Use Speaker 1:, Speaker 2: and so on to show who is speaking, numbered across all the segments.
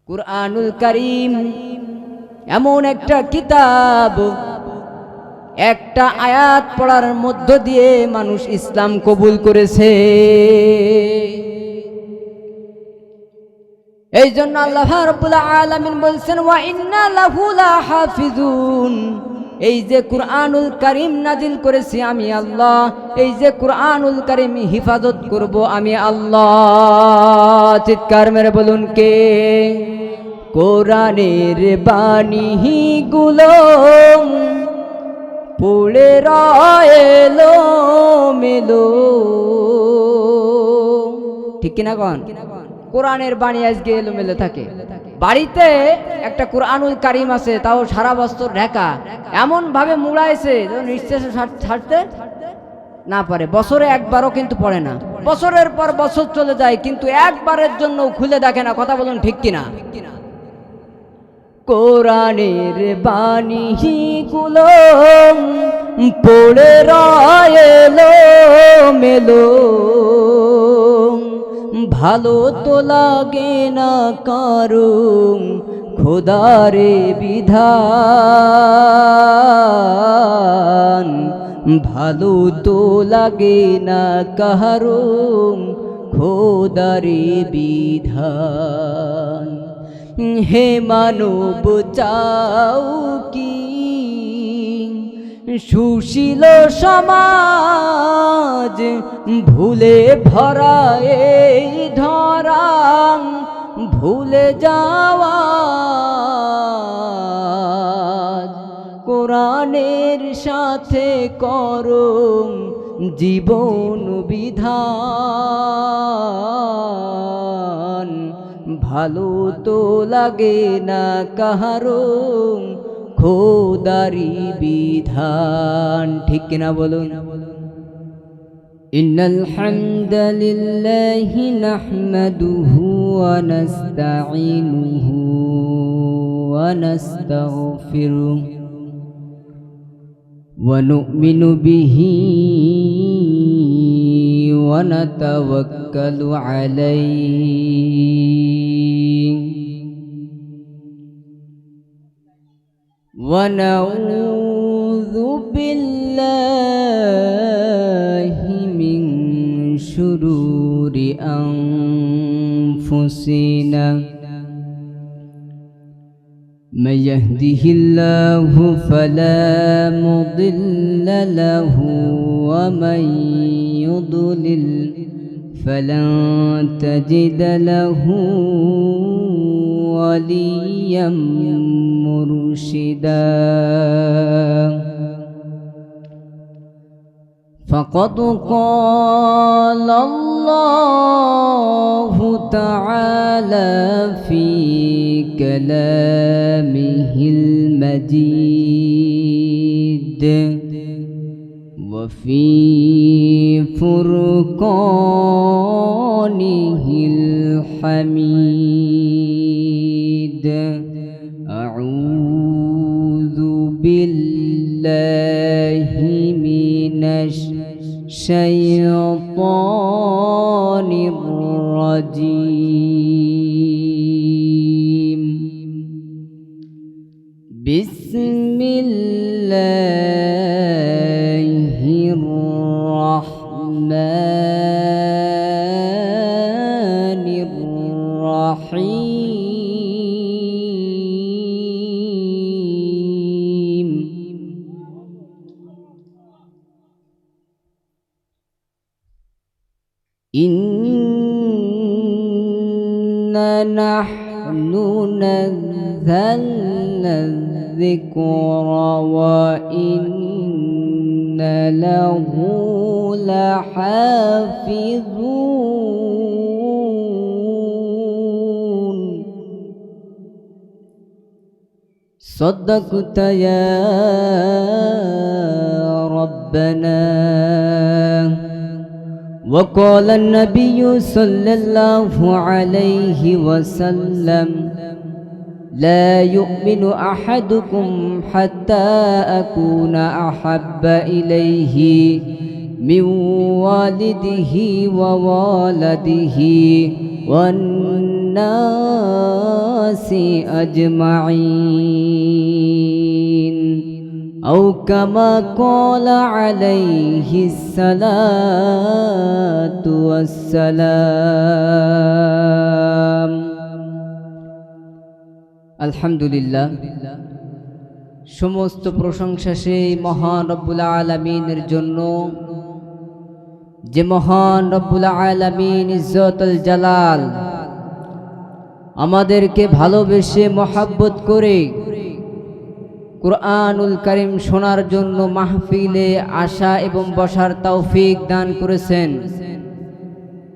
Speaker 1: কুরআনুল কারীম এমন একটা কিতাব, একটা আয়াত পড়ার মধ্য দিয়ে মানুষ ইসলাম কবুল করেছে। এই জন্য আল্লাহ রাব্বুল আলামিন বলছেন, ওয়া ইন্না লাহু লাহাফিজুন। এই যে কুরআনুল কারীম নাজিল করেছি আমি আল্লাহ, এই যে কুরআনুল কারীম হিফাজত করব আমি আল্লাহ। চিৎকার মেরে বলুন কে? কোরআনের বাণী গুলো পড়ে রয়েলো মেলো, ঠিক কিনা কোন? কোরআনের বাণী আজকে এলোমেলো থাকে। বাড়িতে একটা কুরআনুল কারীম আছে, তাও সারা বছর ঢাকা এমন ভাবে মুড়াইছে নিঃশ্বাসে ছাড়তে না পারে। বছরে একবারও কিন্তু পড়ে না, বছরের পর বছর চলে যায় কিন্তু একবারের জন্য খুলে দেখে না। কথা বলুন ঠিক কিনা? কোরআনের বাণী গুলো পড়ে রয়েলো মেলো, ভালো তো লাগে না কারো খোদারে বিধান, ভালো তো লাগে না কারো খোদারে বিধান। হে মানব চাও কি সুশীল সমাজ, ভুলে ভরা এই ধরা ভুলে যাওয়া কোরআনের সাথে করো জীবন বিধান, ভালো তো লাগে না কাহারো খোদারি বিধান। ঠিক কিনা বলুন? ইন্নাল হামদালিল্লাহি নাহমাদুহু ওয়া নাস্তাঈনুহু ওয়া নাস্তাগফিরুহু ওয়া নু'মিনু বিহি ওয়া নাতাওয়াক্কালু আলাইহি ওয়া নাউযু বিল্লাহি মিন শুরুরি আনফুসিনা মান ইয়াহদিহিল্লাহু ফালা মুদিল্লা লাহু ওয়া মান ইউদ্লিল ফালান তাজিদা লাহু ওয়ালিয়্যাম মুরশিদা। فقد قال الله تعالى في كلامه المجيد وفي فرقانه الحميد. أعوذ بالله من الشيطان الرجيم. بسم الله الرحمن الرحيم. إنا نحن نزلنا الذكر وإنا له لحافظون. صدقت يا ربنا. وقال النبي صلى الله عليه وسلم لا يؤمن أحدكم حتى أكون أحب إليه من والده ووالده والناس الناس أجمعين أو كما قال عليه الصلاة والسلام الحمد لله সমস্ত প্রশংসা সেই মহান রব্বুল আলামিনের জন্য যে মহান রব্বুল আলামিন ইজ্জতুল জালাল আমাদেরকে ভালোবেসে মহব্বত করে কুরআনুল কারীম শোনার জন্য মাহফিলে আসা এবং বসার তৌফিক দান করেছেন।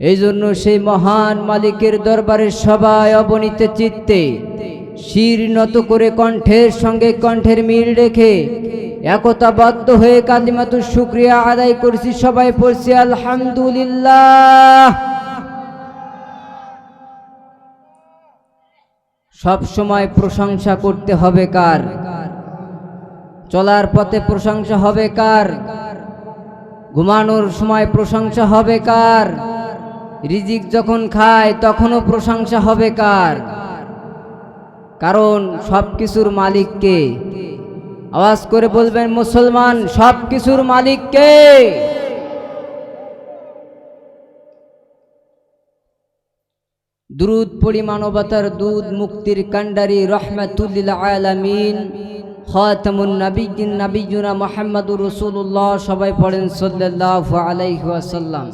Speaker 1: এই জন্য সেই মহান মালিকের দরবারে সবাই অবনীত চিত্তে শির নত করে কণ্ঠের সঙ্গে কণ্ঠের মিল রেখে একতাবদ্ধ হয়ে কালিমাতুশ শুকরিয়া আদায় করছি। সবাই পড়ছি আলহামদুলিল্লাহ। সব সময় প্রশংসা করতে হবে কার? চলার পথে প্রশংসা হবে কার? ঘুমানোর সময় প্রশংসা হবে কার? রিজিক যখন খায় তখনও প্রশংসা হবে কার? কারণ সব কিছুর মালিক কে? আওয়াজ করে বলবেন মুসলমান, সব কিছুর মালিক কে? দুরুদ পড়ি মানবতার দুধ, মুক্তির কান্ডারি, রহমাতুল লিল আলামিন, খাতামুন নবিয়্যিন নবিয়্যুনা মুহাম্মদুর রাসূলুল্লাহ। সবাই পড়েন সাল্লাল্লাহু আলাইহি ওয়াসাল্লাম।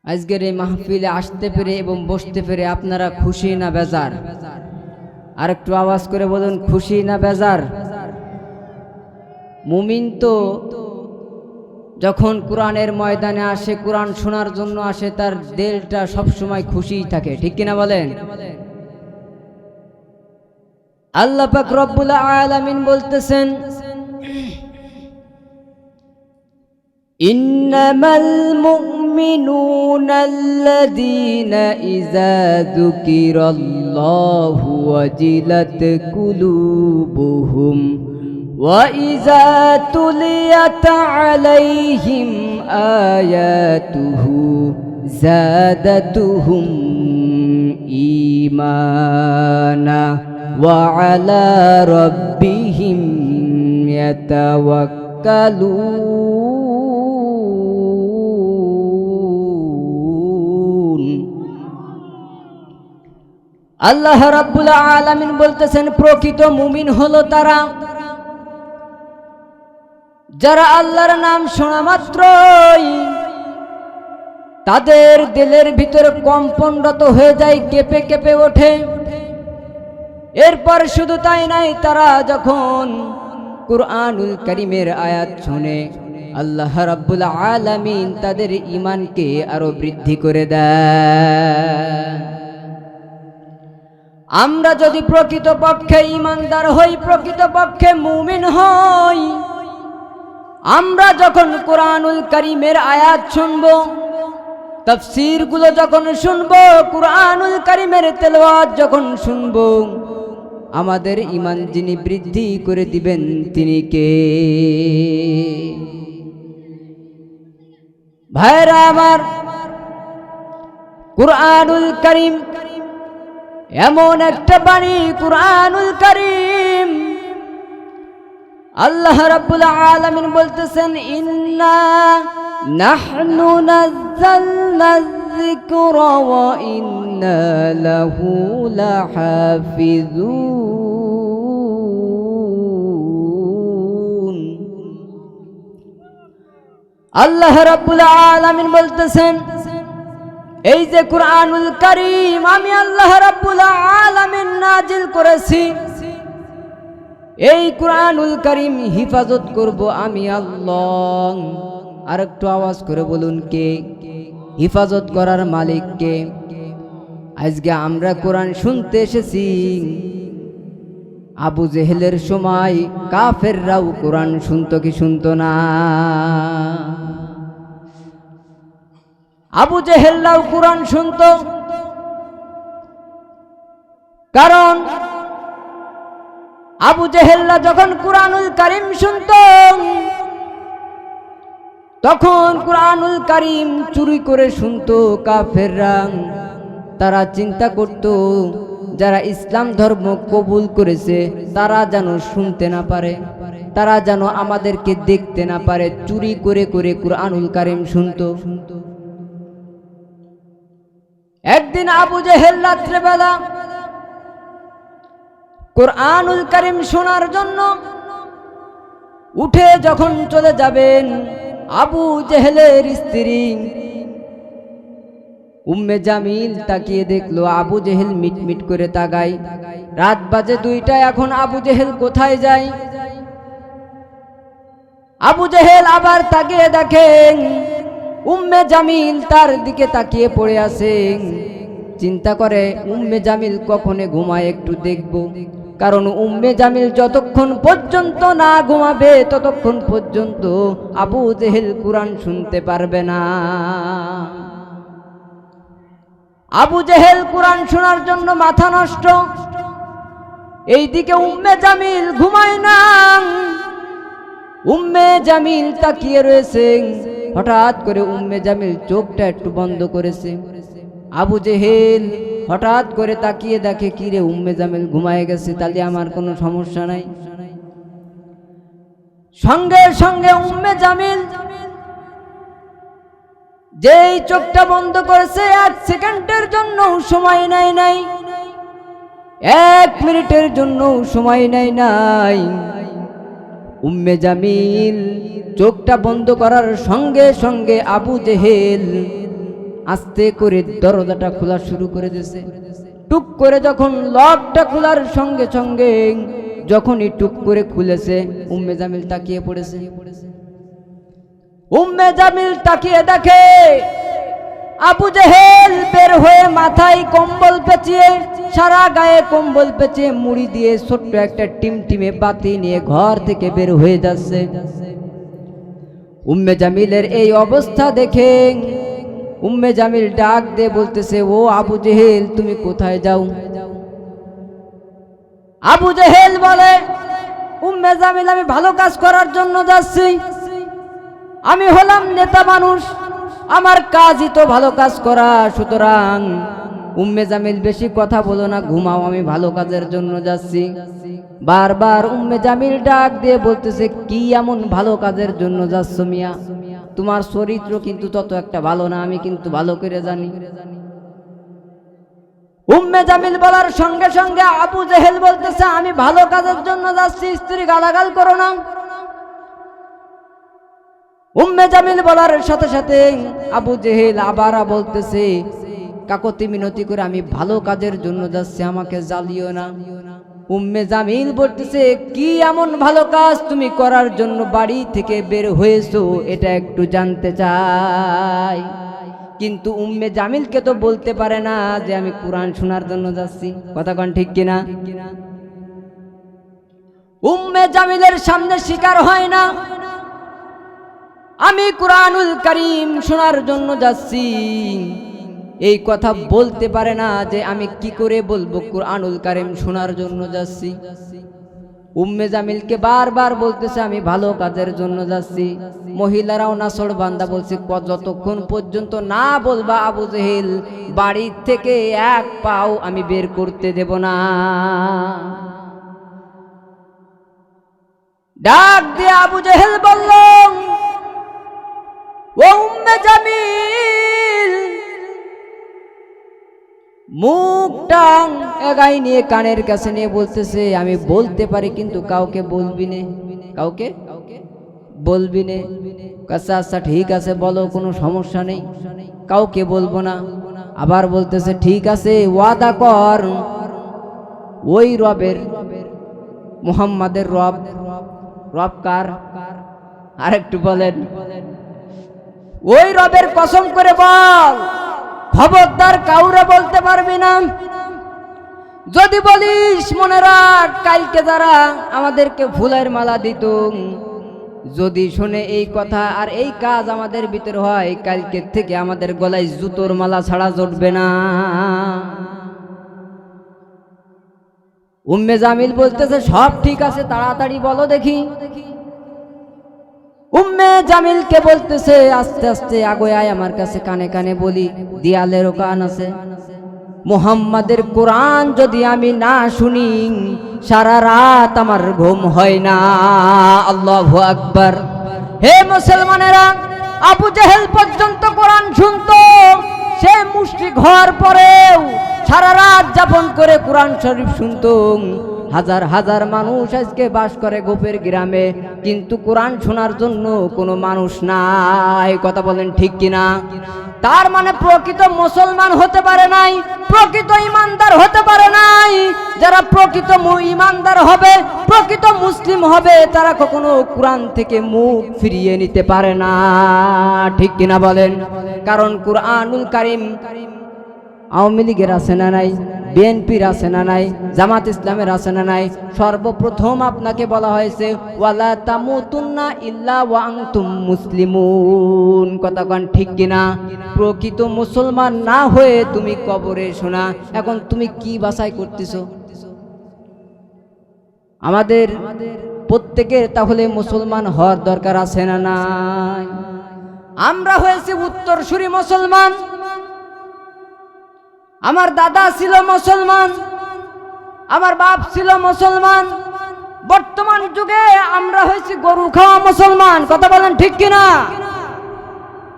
Speaker 1: আজকের এই মাহফিলে আসতে পেরে এবং বসতে পেরে আপনারা খুশি না বেজার? আর একটু আওয়াজ করে বলুন, খুশি না বেজার? মুমিন তো যখন কোরআনের ময়দানে আসে, কোরআন শোনার জন্য আসে, তার দিলটা সবসময় খুশিই থাকে, ঠিক কিনা বলেন? আল্লাহ পাক রব্বুল আলামিন বলতেছেন, ইন্নামাল মুমিনুনা আল্লাযীনা ইযা যুকিরাল্লাহু ওয়াজিলাত কুলুবুহুম ওয়া ইযা তুলিয়াত আলাইহিম আয়াতুহু যাদাতুহুম ঈমানা ওয়া আলা রাব্বিহিম ইয়াতাওয়াক্কালুন। আল্লাহ রাব্বুল আলামিন বলতেছেন, প্রকৃত মুমিন হলো তারা যারা আল্লাহর নাম শোনা মাত্রই তাদের দিলের ভিতরে কম্পনরত হয়ে যায়, কেঁপে কেঁপে ওঠে। এরপর শুধু তাই নাই, তারা যখন কুরআনুল কারীমের আয়াত শুনে আল্লাহ রাব্বুল আলামিন তাদের ঈমানকে আরো বৃদ্ধি করে দেয়। আমরা যদি প্রকৃতপক্ষে ঈমানদার হই, প্রকৃতপক্ষে মুমিন হই, আমরা যখন কুরআনুল কারীমের আয়াত শুনব, তাফসীর গুলো যখন শুনব, কুরআনুল কারীমের তেলাওয়াত যখন শুনব, আমাদের ঈমান যিনি বৃদ্ধি করে দিবেন তিনি কে? ভাইরা আমার, কুরআনুল কারীম এমন একটা বাণী, কুরআনুল কারীম আল্লাহ রাব্বুল আলামিন বলতেছেন, ইন্না নাহনু নাযালনা যিকরা ওয়া ইন্না লাহু লাহাফিজুন। আল্লাহ রাব্বুল আলামিন বলতেছেন, এই যে কুরআনুল কারীম আমি আল্লাহ রাব্বুল আলামিন নাজিল করেছি, এই কুরআনুল কারীম হিফাজত করব আমি আল্লাহ। আর একটু আওয়াজ করে বলুন, কে? হিফাজত করার মালিক কে? আজকে আমরা কোরআন শুনতে এসেছি, আবু জেহেলের সময় কাফেররাও কোরআন শুনতো কি শুনতো না? আবু জেহেলরাও কোরআন শুনতো, কারণ আবু জেহেলরা যখন কুরআনুল কারীম শুনত, তখন কুরআনুল কারীম চুরি করে শুনত কাফেররা। তারা চিন্তা করত যারা ইসলাম ধর্ম কবুল করেছে তারা যেন শুনতে না পারে, তারা যেন আমাদেরকে দেখতে না পারে, চুরি করে করে কুরআনুল কারীম শুনতো। একদিন আবু জেহেল রাত্রেবেলা কুরআনুল কারীম শোনার জন্য উঠে যখন চলে যাবেন, আবু জেহেলের স্ত্রী উম্মে জামিল তাকিয়ে দেখলো আবু জেহেল মিটমিট করে তাকায়। রাত বাজে 2টা, এখন আবু জেহেল কোথায় যায়? আবু জেহেল আবার তাকিয়ে দেখেন উম্মে জামিল তার দিকে তাকিয়ে পড়ে আছে। চিন্তা করে উম্মে জামিল কখনো ঘুমায়, একটু দেখব। কারণ উম্মে জামিল যতক্ষণ পর্যন্ত না ঘুমাবে ততক্ষণ পর্যন্ত আবু জেহেল কুরআন শুনতে পারবে না। আবু জেহেল কুরআন শোনার জন্য মাথা নষ্ট, এইদিকে উম্মে জামিল ঘুমায় না। উম্মে জামিল তাকিয়ে রয়েছে, হঠাৎ করে উম্মে জামিল চোখটা একটু বন্ধ করেছে। আবু জেহেল হঠাৎ করে তাকিয়ে দেখে কি রে, উম্মে জামিল ঘুমায় গেছে, তাহলে আমার কোনো সমস্যা নাই। সঙ্গে সঙ্গে উম্মে জামিল যেই চোখটা বন্ধ করেছে 1 সেকেন্ডের জন্য সময় নাই, 1 মিনিটের জন্য সময় নাই। উম্মে জামিল চোখটা বন্ধ করার সঙ্গে সঙ্গে আবু জেহেল আস্তে করে দরজাটা খোলা শুরু করে দিয়েছে। টুক করে যখন লকটা খোলার সঙ্গে সঙ্গে যখনই টুক করে খুলেছে, উম্মে জামিল তাকিয়ে পড়েছে। উম্মে জামিল তাকিয়ে দেখে আবু জেহেল বের হয়ে মাথায় কম্বল পেঁচিয়ে, সারা গায়ে কম্বল পেঁচিয়ে, মুড়ি দিয়ে ছোট্ট একটা টিমটিমে বাতি নিয়ে ঘর থেকে বের হয়ে যাচ্ছে। উম্মে জামিলের এই অবস্থা দেখে উম্মে জামিল ডাক দিয়ে বলতেছে, ও আবু জেহেল তুমি কোথায় যাও? আবু জেহেল বলে, উম্মে জামিল আমি ভালো কাজ করার জন্য যাচ্ছি, আমি হলাম নেতা মানুষ, আমার কাজই তো ভালো কাজ করা, সুতরাং উম্মে জামিল বেশি কথা বলো না, ঘুমাও, আমি ভালো কাজের জন্য যাচ্ছি। বারবার উম্মে জামিল ডাক দিয়ে বলতেছে, কি এমন ভালো কাজের জন্য যাচ্ছ মিয়া? তোমার চরিত্র কিন্তু তত একটা ভালো না, আমি কিন্তু ভালো করে জানি। উম্মে জামিল বলার সঙ্গে সঙ্গে আবু জেহেল বলতেছে, আমি ভালো কাজের জন্য যাচ্ছি, স্ত্রী গালাগাল করো না। উম্মে জামিল বলার সাথে সাথে আবু জেহেল আবার বলতেছে, কাকতি মিনতি করে আমি ভালো কাজের জন্য যাচ্ছি, আমাকে জ্বালিও না। উম্মে জামিল বলতেছে, কি এমন ভালো কাজ তুমি করার জন্য বাড়ি থেকে বের হয়েছো, এটা একটু জানতে চাই। কিন্তু উম্মে জামিলকে তো বলতে পারে না যে আমি কুরআন শোনার জন্য যাচ্ছি, কথা কোন ঠিক কিনা? উম্মে জামিলের সামনে স্বীকার হয় না আমি কুরআনুল কারীম শোনার জন্য যাচ্ছি, এই কথা বলতে পারে না যে আমি কি করে বলবো কুরআনুল কারীম শোনার জন্য যাচ্ছি। উম্মে জামিলকে বারবার বলতেছে আমি ভালো কাজের জন্য যাচ্ছি। মহিলারাও নাছড় বান্দা বলছে, যতক্ষণ পর্যন্ত না বলবা আবু জেহেল, বাড়ি থেকে 1 পাও আমি বের করতে দেব না। ডাক দিয়ে আবু জেহেল বলল, ও উম্মে জামিল, মুখটা এগাই নিয়ে কানের কাছে নিয়ে বলতেছে, আমি বলতে পারি কিন্তু কাউকে বলবি নে, কাউকে বলবি নে। আচ্ছা আচ্ছা ঠিক আছে বলো, কোনো সমস্যা নেই, কাউকে বলবো না। আবার বলতেছে, ঠিক আছে ওয়াদা কর, ওই রবের, মুহাম্মাদের রব, রব কার আরেকটু বলেন, ওই রবের কসম করে বল, খবরদার কাউরে বলতে পারবি না। যদি বলিস মনে রাখ, কালকে যারা আমাদেরকে ফুলের মালা দিত, যদি শুনে এই কথা আর এই কাজ আমাদের ভিতর হয়, কালকে থেকে আমাদের গলায় জুতোর মালা ছাড়া জুটবে না। উম্মে জামিল বলতেছে, সব ঠিক আছে, তাড়াতাড়ি বলো দেখি। উম্মে জামিলকে বলতেছে, আস্তে আস্তে আগে আয় আমার কাছে, কানে কানে বলি, দেয়ালেরও কান আছে। মুহাম্মাদের কোরআন যদি আমি না শুনি সারা রাত আমার ঘুম হয় না। আল্লাহু আকবার। হে মুসলমানেরা, আবু জেহেল পর্যন্ত কোরআন শুনতো, সে মুশরিক হওয়ার পরেও সারা রাত যাপন করে কোরআন শরীফ শুনতো। হাজার হাজার মানুষ আজকে বাস করে গোপের গ্রামে, কিন্তু কোরআন শোনার জন্য কোনো মানুষ নাই। কথা বলেন ঠিক কিনা? তার মানে প্রকৃত মুসলমান হতে পারে নাই, প্রকৃত ইমানদার হতে পারে নাই। যারা প্রকৃত ইমানদার হবে, প্রকৃত মুসলিম হবে, তারা কখনো কোরআন থেকে মুখ ফিরিয়ে নিতে পারে না। ঠিক কিনা বলেন? কারণ কুরআনুল কারীম আওয়ামী লীগের আছে না নাই, বিএনপির আছে না নাই, জামাত ইসলামের আছে না নাই? সর্বপ্রথম আপনাকে বলা হয়েছে ওয়ালা তামুতুন্না ইল্লা ওয়া আনতুম মুসলিমুন। কথা কোন ঠিক কিনা? প্রকৃত মুসলমান না হয়ে তুমি কবরে শোনা। এখন তুমি কি বাছাই করতেছো? আমাদের প্রত্যেকের তাহলে মুসলমান হওয়ার দরকার আছে না নাই? আমরা হয়েছি উত্তরসূরি মুসলমান। আমার দাদা ছিল মুসলমান, আমার বাপ ছিল মুসলমান। বর্তমান যুগে আমরা হয়েছি গরু খাওয়া মুসলমান। কথা বলেন ঠিক কিনা?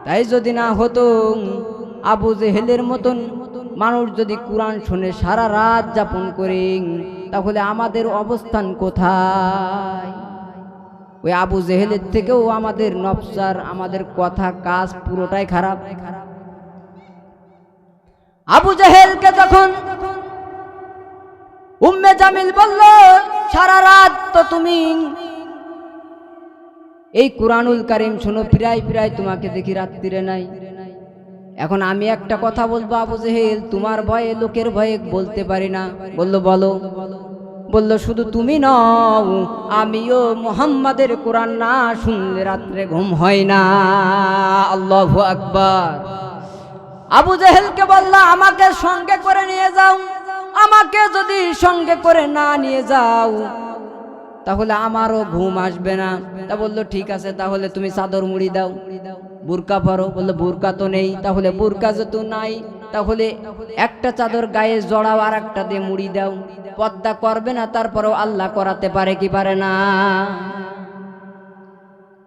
Speaker 1: তাই যদি না হতো, আবু জেহেলের মতন মানুষ যদি কোরআন শুনে সারা রাত যাপন করে, তাহলে আমাদের অবস্থান কোথায়? ওই আবু জেহেলের থেকেও আমাদের নফসার, আমাদের কথা কাজ পুরোটাই খারাপ। আবু জেহেলকে যখন উম্মে জামিল বলল সারা রাত তো তুমি এই কুরআনুল কারীম শোনো, প্রায় প্রায় তোমাকে দেখি রাত্রিরে নাই। এখন আমি একটা কথা বলবো, আবু জেহেল তোমার ভয়ে, লোকের ভয়ে বলতে পারি না। বলল বলো। বলল শুধু তুমি নও, আমিও মুহাম্মাদের কোরআন না শুনলে রাত্রে ঘুম হয় না। আল্লাহু আকবার। আবু জেহেলকে বলল আমাকে সঙ্গে করে নিয়ে যাও। আমাকে যদি সঙ্গে করে না নিয়ে যাও তাহলে আমারও ঘুম আসবে না। তা বললো ঠিক আছে, তাহলে তুমি চাদর মুড়ি দাও, বুরকা পরো। বললো বুরকা তো নেই। তাহলে বুরকা যেহেতু নাই, তাহলে একটা চাদর গায়ে জড়াও, আর একটা দিয়ে মুড়ি দাও। পর্দা করবে না, তারপরেও আল্লাহ করাতে পারে কি পারে না?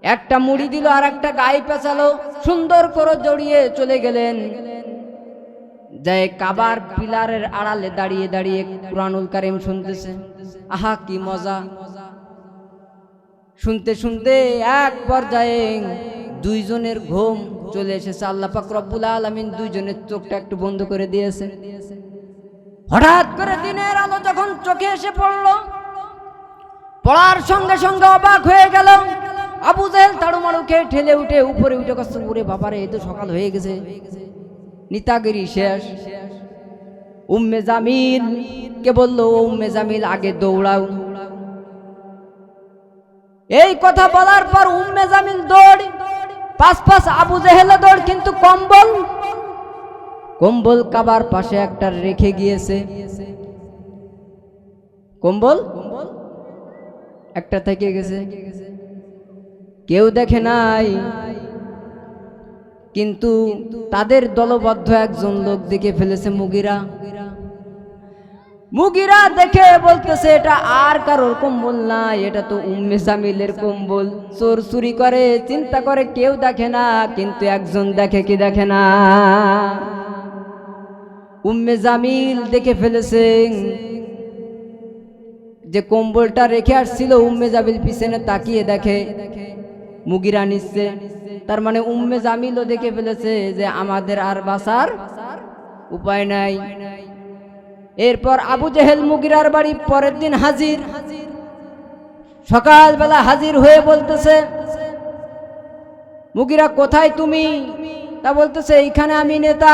Speaker 1: একটা মুড়ি দিল, আর একটা গায়ে পেঁচালো, সুন্দর করে জড়িয়ে চলে গেলেন। যে কাবার পিলারের আড়ালে দাঁড়িয়ে দাঁড়িয়ে কুরআনুল কারীম শুনতেছে। আহা কি মজা! শুনতে শুনতে এক পর্যায়ে দুইজনের ঘুম চলে এসেছে। আল্লাহ পাক রব্বুল আলামিন দুইজনের চোখটা একটু বন্ধ করে দিয়েছে। হঠাৎ করে দিনের আলো যখন চোখে এসে পড়ল, পড়ার সঙ্গে সঙ্গে অবাক হয়ে গেল। আবু জেহেল তাড়ুমাড়ু খেয়ে ঠেলে উঠে উপরে উঠে কাছে, ওরে বাবারে, এই তো সকাল হয়ে গেছে, নিতাগিরি শেষ। উম্মে জামিল কে বলল, উম্মে জামিল আগে দৌড়াও। এই কথা বলার পর উম্মে জামিল দৌড়, পাঁচ পাঁচ আবু জেহেল দৌড়, কিন্তু কম্বল কাবার পাশে একটা রেখে গিয়েছে। কম্বল একটা থেকে গেছে, কেউ দেখে নাই। কিন্তু তাদের দলবদ্ধ একজন লোক দেখে ফেলেছে, মুগিরা দেখে বলতেছে এটা আর কারোর কম্বল না, এটা তো উম্মে জামিলের কম্বল। চোর চুরি করে, চিন্তা করে, কেউ দেখে না, কিন্তু একজন দেখে কি দেখে না? উম্মে জামিল দেখে ফেলেছে যে কম্বলটা রেখে আসছিল। উম্মে জামিল পিছনে তাকিয়ে দেখে মুগিরা নিচ্ছে। তার মানে উম্মে জামিলও দেখে ফেলেছে যে আমাদের আর বাঁচার উপায় নাই। এরপর আবু জেহেল মুগিরার বাড়ি পরের দিন হাজির। সকালবেলা হাজির হয়ে বলতেছে, মুগিরা কোথায় তুমি? তা বলতেছে এইখানে আমি নেতা।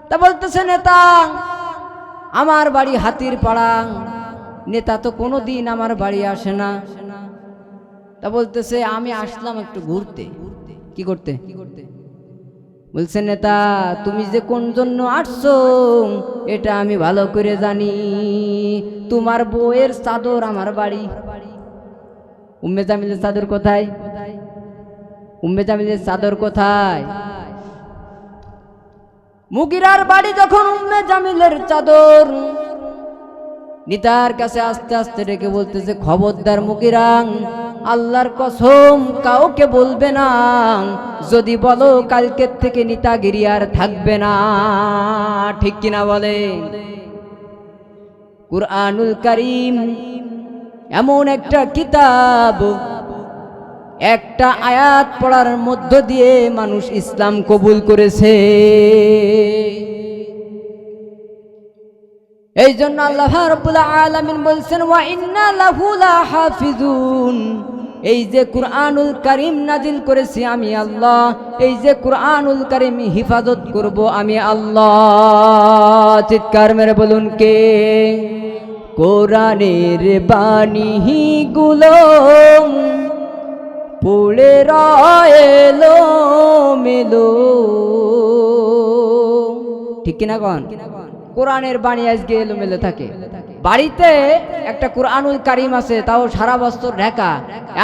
Speaker 1: তা বলতেছে নেতা, আমার বাড়ি হাতির পাড়া, নেতা তো কোনোদিন আমার বাড়ি আসে না। তা বলতেছে আমি আসলাম একটু ঘুরতে। কি করতে? বলছে নেতা তুমি যে কোন জন্য আসছো এটা আমি ভালো করে জানি, তোমার বউয়ের চাদর আমার বাড়ি। উম্মে জামিলের চাদর কোথায়? উম্মে জামিলের চাদর কোথায়? মুগিরার বাড়ি যখন উম্মে জামিলের চাদর, নিতার কাছে আস্তে আস্তে ডেকে বলতেছে, খবরদার মুগিরাং, আল্লাহর কসম কাউকে বলবে না, যদি বলো কালকের থেকে নিতাগিরি আর থাকবে না। ঠিক কিনা বলে? কুরআনুল কারীম এমন একটা কিতাব, একটা আয়াত পড়ার মধ্য দিয়ে মানুষ ইসলাম কবুল করেছে। এই জন্য আল্লাহ রাব্বুল আলামিন বলছেন, ওয়া ইন্না লাহু লাহাফিজুন, এই যে কুরআনুল কারীম নাজিল করেছি আমি আল্লাহ, এই যে কুরআনুল কারীম হিফাজত করব আমি আল্লাহ। চিৎকার মেরে বলুন কে? কোরআনের বাণী গুলো পড়ে রয়েলো মেলো। ঠিক কিনা কন? কোরআনের বাণী আজকে এলোমেলো থাকে। বাড়িতে একটা কুরআনুল কারীম আছে, তাও সারা বছর ঢাকা,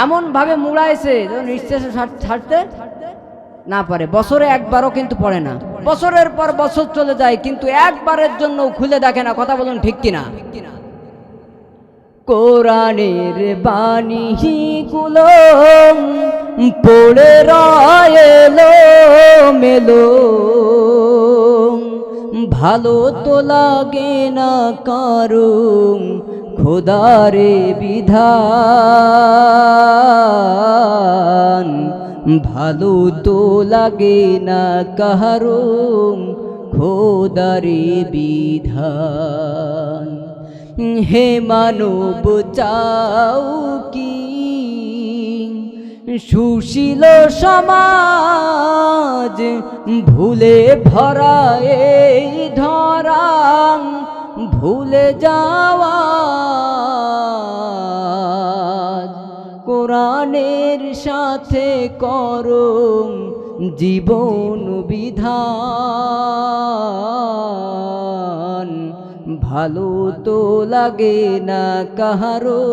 Speaker 1: এমন ভাবে মুড়াইছে নিঃশ্বাসে ছাড়তে না পারে। বছরে একবারও কিন্তু পড়ে না, বছরের পর বছর চলে যায়, কিন্তু একবারের জন্য খুলে দেখে না। কথা বলুন ঠিক কিনা? কোরআনের বাণী গুলো পড়ে রয়েলো মেলো, ভালো তো লাগে না কারো খোদারে বিধান, ভালো তো লাগে না কারো খোদারে বিধান। হে মানব চাও কি সুশীল সমাজ, ভুলে ভরা এই ধরা, ভুলে যাওয়া কোরআনের সাথে করো জীবন বিধান, ভালো তো লাগে না কাহারো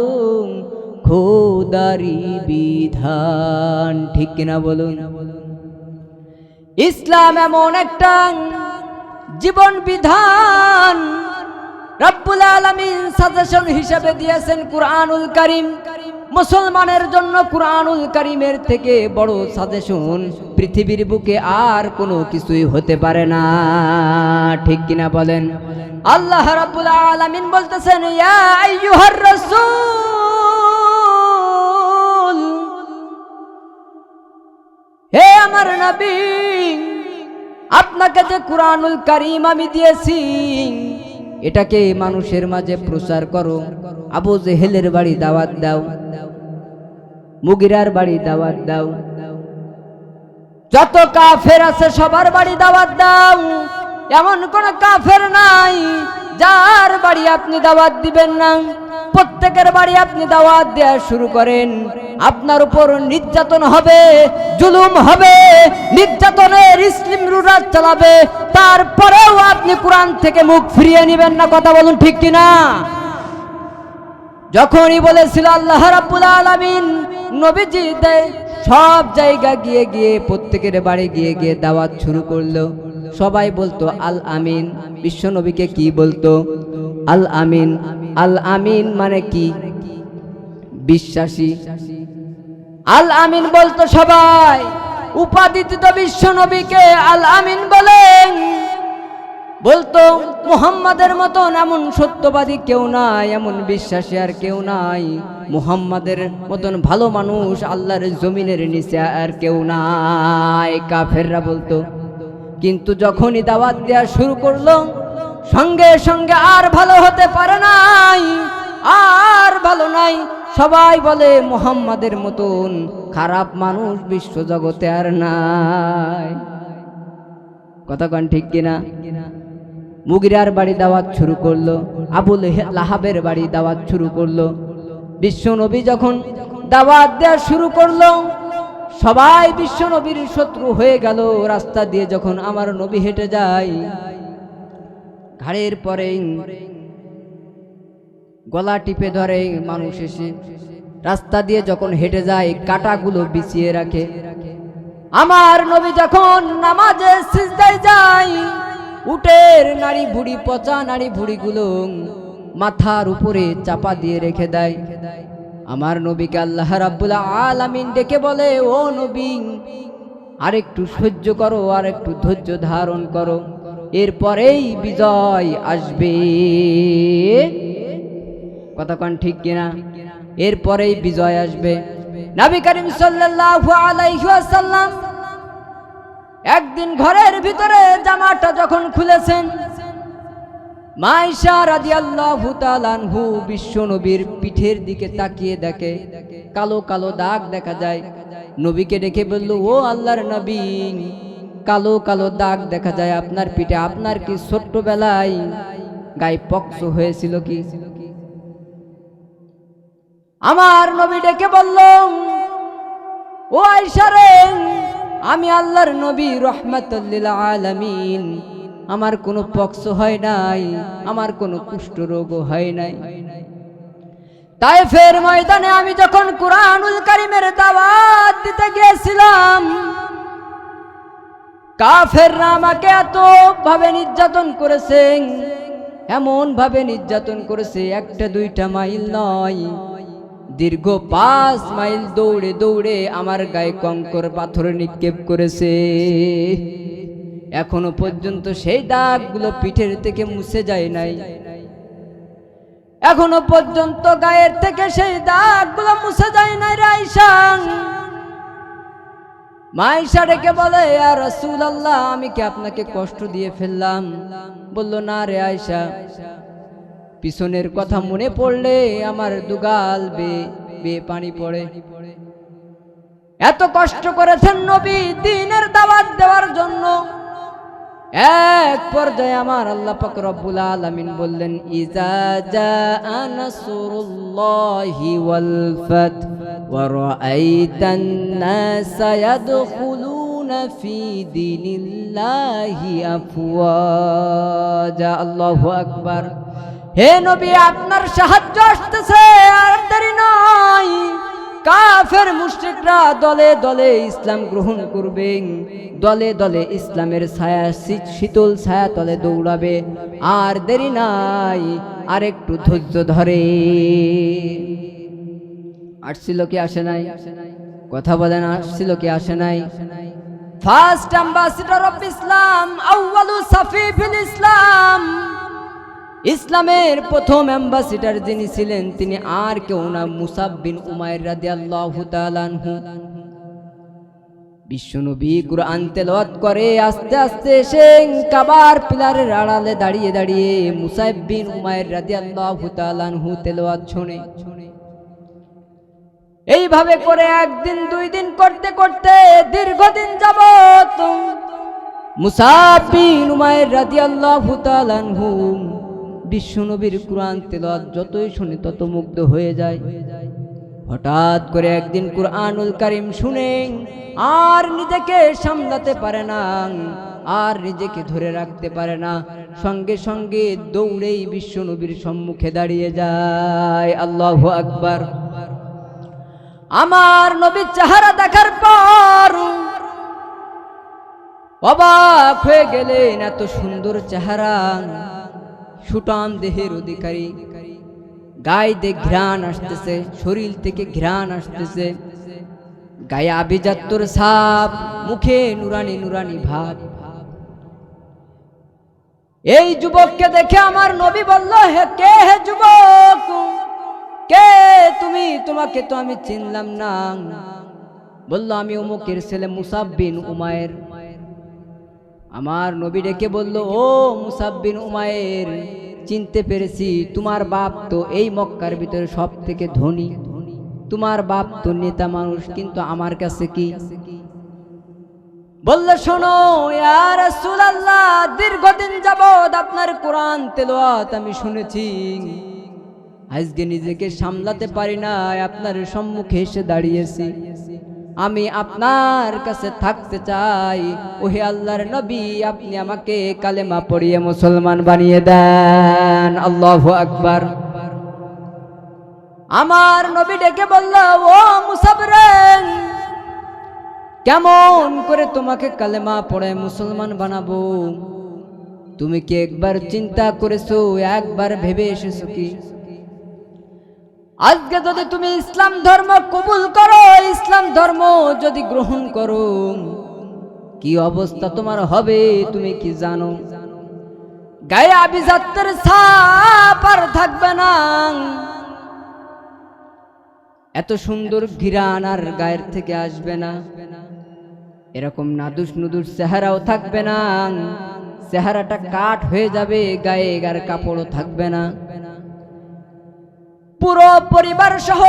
Speaker 1: খোদারি বিধান। ঠিক কিনা বলুন? ইসলাম এমন একটা জীবন বিধান রব্বুল আলামিন সাজেশন হিসেবে দিয়েছেন কুরআনুল কারীম। মুসলমানের জন্য কুরআনুল কারীমের থেকে বড় সাজেশন পৃথিবীর বুকে আর কোনো কিছুই হতে পারে না। ঠিক কিনা বলেন? আল্লাহ রাব্বুল আলামিন বলতেছেন, ইয়া আইয়ুহার রাসূল, হে আমার নবী, আপনাকে যে কুরআনুল কারীম আমি দিয়েছি, এটাকে মানুষের মাঝে প্রচার করো। আবু জেহেলের বাড়ি দাওয়াত দাও, মুগিরার বাড়ি দাওয়াত দাও, যত কাফের আছে সবার বাড়ি দাওয়াত দাও। এমন কোন কাফের নাই যার বাড়ি আপনি দাওয়াত দিবেন না। প্রত্যেকের বাড়ি আপনি দাওয়াত দেওয়া শুরু করেন। আপনার উপর নির্যাতন হবে, জুলুম হবে, নির্যাতনের ইসলিমরুরাত চালাবে, তারপরেও আপনি কোরআন থেকে মুখ ফিরিয়ে নেবেন না। কথা বলুন ঠিক কিনা? যখনই বলেছিল আল্লাহ রাব্বুল আলামিন, নবীজি সব জায়গা গিয়ে গিয়ে প্রত্যেকের বাড়ি গিয়ে গিয়ে দাওয়াত শুরু করলো। সবাই বলতো আল আমিন। বিশ্ব নবীকে কি বলতো? আল আমিন। আল আমিন মানে কি? বিশ্বাসী। আল আমিন বলতো সবাই। উপাধি দিত বিশ্ব নবীকে আল আমিন বলেন। বলতো মুহাম্মাদের মতন এমন সত্যবাদী কেউ নাই, এমন বিশ্বাসী আর কেউ নাই, মুহাম্মাদের মতন ভালো মানুষ আল্লাহর জমিনের নিচে আর কেউ নাই, কাফেররা বলতো। কিন্তু যখনই দাওয়াত দেওয়া শুরু করলো, সঙ্গে সঙ্গে আর ভালো হতে পারে নাই, আর ভালো নাই। সবাই বলে মুহাম্মাদের মতন খারাপ মানুষ বিশ্ব জগতে আর নাই। কথা কন ঠিক কিনা? মুগিরার বাড়ি দাওয়াত শুরু করলো, আবু লাহাবের বাড়ি দাওয়াত শুরু করলো। বিশ্ব নবী যখন দাওয়াত দেওয়া শুরু করলো, সবাই বিশ্ব নবীর শত্রু হয়ে গেল। রাস্তা দিয়ে যখন আমার নবী হেঁটে যায়, ঘাড়ের পরে গলা টিপে ধরে মানুষ এসে। রাস্তা দিয়ে যখন হেঁটে যায়, কাঁটাগুলো বিছিয়ে রাখে। আমার নবী যখন নামাজে সিজদায় যায়, উটের নাড়ি ভুড়ি, পচা নাড়ি ভুড়িগুলো মাথার উপরে চাপা দিয়ে রেখে দেয়। আমার নবীকে আল্লাহ রাব্বুল আলামিন ডেকে বলে, ও নবী, আরেকটু সহ্য করো, আর একটু ধৈর্য ধারণ করো, এরপরেই বিজয় আসবে। কথা কোন ঠিক কিনা? এরপরেই বিজয় আসবে। নবী করিম সাল্লাল্লাহু আলাইহি ওয়াসাল্লাম একদিন ঘরের ভিতরে জামাটা যখন খুলেছেন, মা আয়েশা রাদিয়াল্লাহু তাআলা আনহু বিশ্ব নবীর পিঠের দিকে তাকিয়ে দেখে কালো কালো দাগ দেখা যায়। নবীকে ডেকে বলল, ও আল্লাহর নবী, কালো কালো দাগ দেখা যায় আপনার পিঠে, আপনার কি ছোট্টবেলায় গায়ে পক্স হয়েছিল কি? আমার নবী ডেকে বলল, ও আয়েশা রে, আমি আল্লাহর নবী রাহমাতুল লিল আলামিন, আমার কোনো পক্স হয় নাই, আমার কোনো কুষ্ঠ রোগও হয় নাই। তায়েফের ময়দানে আমি যখন কুরআনুল কারীমের দাওয়াত দিতে গিয়েছিলাম, কাফেররা আমাকে এত ভাবে নির্যাতন করেছে, এমন ভাবে নির্যাতন করেছে, একটা দুইটা মাইল নয়, দীর্ঘ 5 মাইল দৌড়ে দৌড়ে আমার গায়ে কঙ্কর পাথর নিক্ষেপ করেছে। এখনো পর্যন্ত সেই দাগগুলো পিঠের থেকে মুছে যায় নাই, এখনো পর্যন্ত গায়ের থেকে সেই দাগগুলো মুছে যায় নাই। আয়েশা, মা আয়েশা ডেকে বলে, ইয়া রাসূলুল্লাহ, আমি কি আপনাকে কষ্ট দিয়ে ফেললাম? বলল, না রে আয়েশা, পিছনের কথা মনে পড়লে আমার দুগাল বেয়ে পানি পড়ে। এত কষ্ট করেছেন নবী দ্বীনের দাওয়াত দেওয়ার জন্য। এক পর্যায়ে আমার আল্লাহ পাক রব্বুল আলামিন বললেন, ইজা জাআ নাসরুল্লাহি ওয়াল ফাত ওয়া রাআইতান নাসা ইয়াদখুলুনা ফি দীনিল্লাহি আফওয়াজা। আল্লাহু আকবার। হে নবী, আপনার সাহায্য আসতেছে, আর দেরি নয়। কাফের মুশরিকরা দলে দলে ইসলাম গ্রহণ করবে, দলে দলে ইসলামের ছায়া, শীতল ছায়া তলে দৌড়াবে, আর দেরি নাই, আর একটু ধৈর্য ধরে। আসছিল কি আসে নাই? কথা বলেন, আসছিল কি আসে নাই? ফার্স্ট অ্যাম্বাসিডর অফ ইসলাম, আউয়ালু সাফি ফিল ইসলাম, ইসলামের প্রথম অ্যাম্বাসিডর যিনি ছিলেন, তিনি আর কেউ না, মুসাব বিন উমাইর রাদিয়াল্লাহু তাআলা আনহু। বিশ্বনবী কুরআন তেলাওয়াত করে, আস্তে আস্তে এসে কাবার পিলারের আড়ালে দাঁড়িয়ে দাঁড়িয়ে মুসাব বিন উমাইর রাদিয়াল্লাহু তাআলা আনহু তেলাওয়াত শুনে। এইভাবে করে একদিন দুই দিন করতে করতে দীর্ঘদিন যাবত মুসাব বিন উমাইর রাদিয়াল্লাহু তাআলা আনহু বিশ্বনবীর কুরআন তেলাওয়াত যতই শুনে তত মুগ্ধ হয়ে যায়। হঠাৎ করে একদিন কুরআনুল কারীম শুনে আর নিজেকে সামলাতে পারে না, আর নিজেকে ধরে রাখতে পারে না, সঙ্গে সঙ্গে দৌড়েই বিশ্বনবীর সম্মুখে দাঁড়িয়ে যায়। আল্লাহু আকবার। আমার নবীর চেহারা দেখার পর অবাক হয়ে গেলেন, এত সুন্দর চেহারা, সুঠাম দেহের অধিকারী, গায়ে দিয়ে ঘ্রাণ আসতেছে, শরীর থেকে ঘ্রাণ আসতেছে, গায়ে আভিজাত্যর ছাপ, মুখে নুরানি নুরানি ভাব। এই যুবককে দেখে আমার নবী বলল, হে কে, হে যুবক, কে তুমি? তোমাকে তো আমি চিনলাম না। বলল, আমি অমুকের ছেলে মুসাব বিন উমাইর। আমার নবী ডেকে বলল, ও মুসাব বিন উমাইর, চিনতে পেরেছি, তোমার বাপ তো এই মক্কার ভিতরে সব থেকে ধনী, তোমার বাপ তো নেতা মানুষ, কিন্তু আমার কাছে কি? বলল, শোনো ইয়া রাসূলুল্লাহ, দীর্ঘদিন যাবত আপনার কোরআন তেলাওয়াত আমি শুনেছি, আজকে নিজেকে সামলাতে পারি না, আপনার সম্মুখে এসে দাঁড়িয়েছি, আমি আপনার কাছে থাকতে চাই। ওহে আল্লাহর নবী, আপনি আমাকে কালেমা পড়িয়ে মুসলমান বানিয়ে দেন। আল্লাহু আকবার। আমার নবী ডেকে বলল, ও মুসাব রে, কেমন করে তোমাকে কালেমা পড়ে মুসলমান বানাবো? তুমি কি একবার চিন্তা করেছো, একবার ভেবে এসেছো কি আজকে যদি তুমি ইসলাম ধর্ম কবুল করো, ইসলাম ধর্ম যদি গ্রহণ করো, কি অবস্থা তোমার হবে তুমি কি জানো? গায়ে আভিজাত্যের ছাপ আর থাকবে না, এত সুন্দর ঘিরান আর গায়ের থেকে আসবে না, এরকম নাদুস নুদুস চেহারাও থাকবে না, চেহারাটা কাঠ হয়ে যাবে, গায়ে আর কাপড়ও থাকবে না। পুরো পরিবার সহ,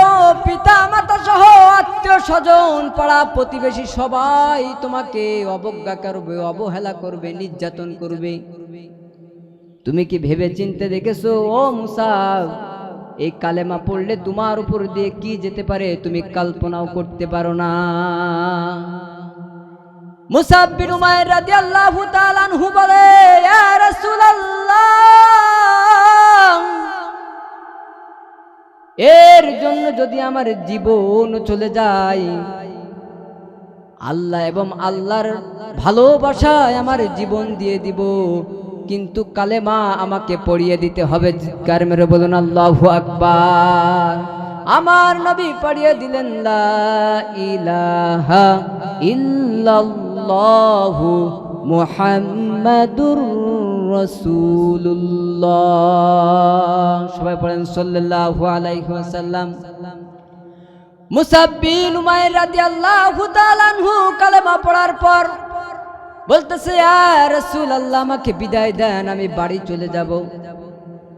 Speaker 1: পিতা মাতা সহ, আত্মীয় স্বজন, পাড়া প্রতিবেশী সবাই তোমাকে অবজ্ঞা করবে, অবহেলা করবে, নির্যাতন করবে। তুমি কি ভেবে চিন্তে দেখেছো ও মুসাব, এই কালেমা পড়লে তোমার উপর দিয়ে কি যেতে পারে তুমি কল্পনাও করতে পারো না। মুসাব বিন উমাইর রাদিয়াল্লাহু তাআলা আনহু বলে, ইয়া রাসূলুল্লাহ, এর জন্য যদি আমার জীবন চলে যায়, আল্লাহ এবং আল্লাহর ভালোবাসায় আমার জীবন দিয়ে দিব, কিন্তু কালেমা আমাকে পড়িয়ে দিতে হবে। চিৎকার মেরে বলুন আল্লাহু আকবার। আমার নবী পড়িয়ে দিলেন লা ইলাহা ইল্লাল্লাহু মুহাম্মাদুর রাসূলুল্লাহ। সবাই পড়েন সাল্লাল্লাহু আলাইহি ওয়াসাল্লাম। মুসাব বিন উমাইর রাদিয়াল্লাহু তাআলা আনহু কালেমা পড়ার পর বলতেছে, ইয়া রাসূলুল্লাহ, আমাকে বিদায় দেন, আমি বাড়ি চলে যাব।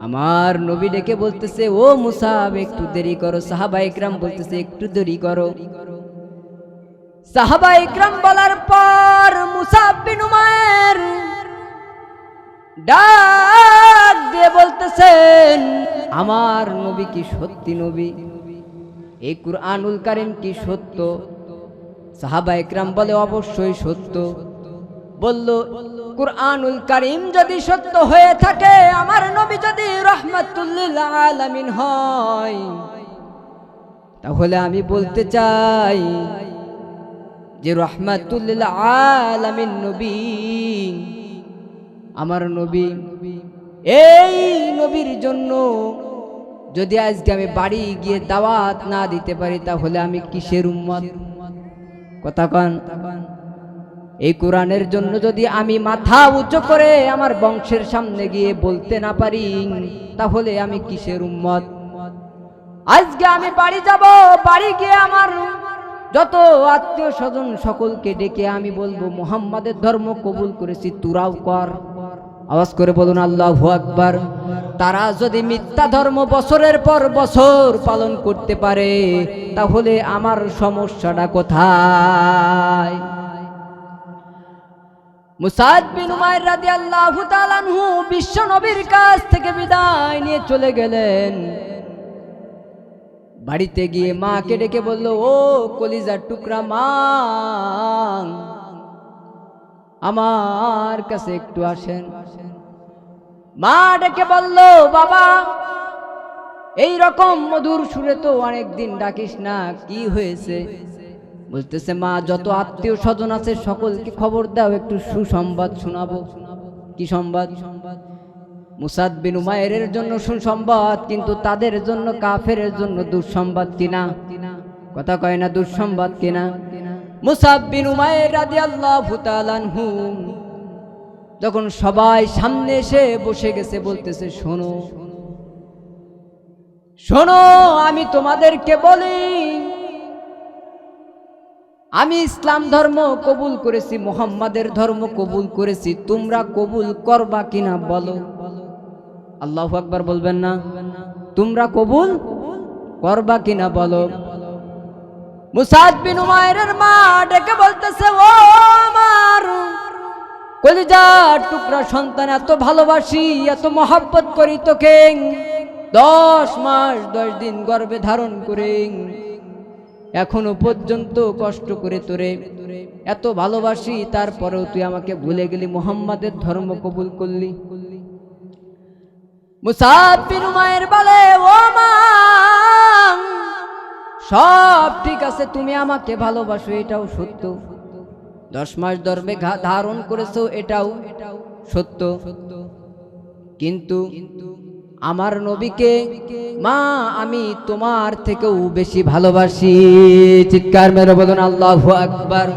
Speaker 1: আমার নবী ডেকে বলতেছে, ও মুসাব, একটু দেরি করো। সাহাবা ইকরাম বলতেছে, একটু দেরি করো। সাহাবা ইকরাম বলার পর মুসাব বিন উমাইর ডাক দিয়ে বলতেছেন, আমার নবী কি সত্যি নবী? এই কুরআনুল কারীম কি সত্য? সাহাবা ইকরাম বলে, অবশ্যই সত্য। বলল, কুরআনুল কারীম যদি সত্য হয়ে থাকে, আমার নবী যদি রাহমাতুল লিল আলামিন হয়, তাহলে আমি বলতে চাই যে রাহমাতুল লিল আলামিন নবী, আমার নবী, এই নবীর জন্য যদি আজকে আমি বাড়ি গিয়ে দাওয়াত না দিতে পারি, তাহলে আমি কিসের উম্মত? কথা কন। এই কোরআনের জন্য যদি আমি মাথা উঁচু করে আমার বংশের সামনে গিয়ে বলতে না পারি, তাহলে আমি কিসের উম্মত? আজকে আমি বাড়ি যাব, বাড়ি গিয়ে আমার যত আত্মীয় স্বজন সকলকে ডেকে আমি বলবো, মুহাম্মাদের ধর্ম কবুল করেছি, তোরাও কর। আওয়াজ করে বলুন আল্লাহু আকবার। তারা যদি মিথ্যা ধর্ম বছরের পর বছর পালন করতে পারে, তাহলে আমার সমস্যাটা কোথায়? মুসাদ বিন উমাইর রাদিয়াল্লাহু তাআলা আনহু বিশ্ব নবীর কাছ থেকে বিদায় নিয়ে চলে গেলেন। বাড়িতে গিয়ে মাকে ডেকে বলল, ও কলিজার টুকরা মা, আমার কাছে একটু আসেন। মা ডেকে বলল, বাবা, এই রকম মধুর সুরে তো অনেকদিন ডাকিস না, কি হয়েছে? বলতেছে, মা, যত আত্মীয় স্বজন আছে সকলকে খবর দাও, একটু সুসংবাদ শোনাবো। কি সংবাদ? মুসাদ বিন উমাইরের জন্য সুসংবাদ, কিন্তু তাদের জন্য, কাফেরের জন্য দুঃসংবাদ কিনা? কথা কয় না, দুঃসংবাদ কিনা? মুসাব বিন উমাইর রাদিয়াল্লাহু তাআলা আনহু যখন সবাই সামনে এসে বসে গেছে, বলতেছে, শোনো শোনো, আমি তোমাদেরকে বলি, আমি ইসলাম ধর্ম কবুল করেছি, মুহাম্মাদের ধর্ম কবুল করেছি, তোমরা কবুল করবা কিনা বলো? আল্লাহু আকবার বলবেন না? তোমরা কবুল করবা কিনা বলো? মুসাদ বিন উমাইরের মা ডেকে বলতেছে, ও আমার কলিজার টুকরা সন্তান, এত ভালোবাসি, এত মহব্বত করি তোকে, 10 মাস 10 দিন গর্ভে ধারণ করে এখনো পর্যন্ত কষ্ট করে তোরে এত ভালোবাসি, তারপরেও তুই আমাকে ভুলে গেলি, মুহাম্মাদের ধর্ম কবুল করলি। মুসাব বিন উমাইর বলে, ও মা, সব ঠিক আছে, তুমি আমাকে ভালোবাসো, এটাও সত্য, 10 মাস গর্ভে ধারণ করেছো, এটাও সত্য, কিন্তু আমার নবীকে মা আমি তোমার থেকেও বেশি ভালোবাসি। চিৎকার মেরে বলুন আল্লাহু আকবার।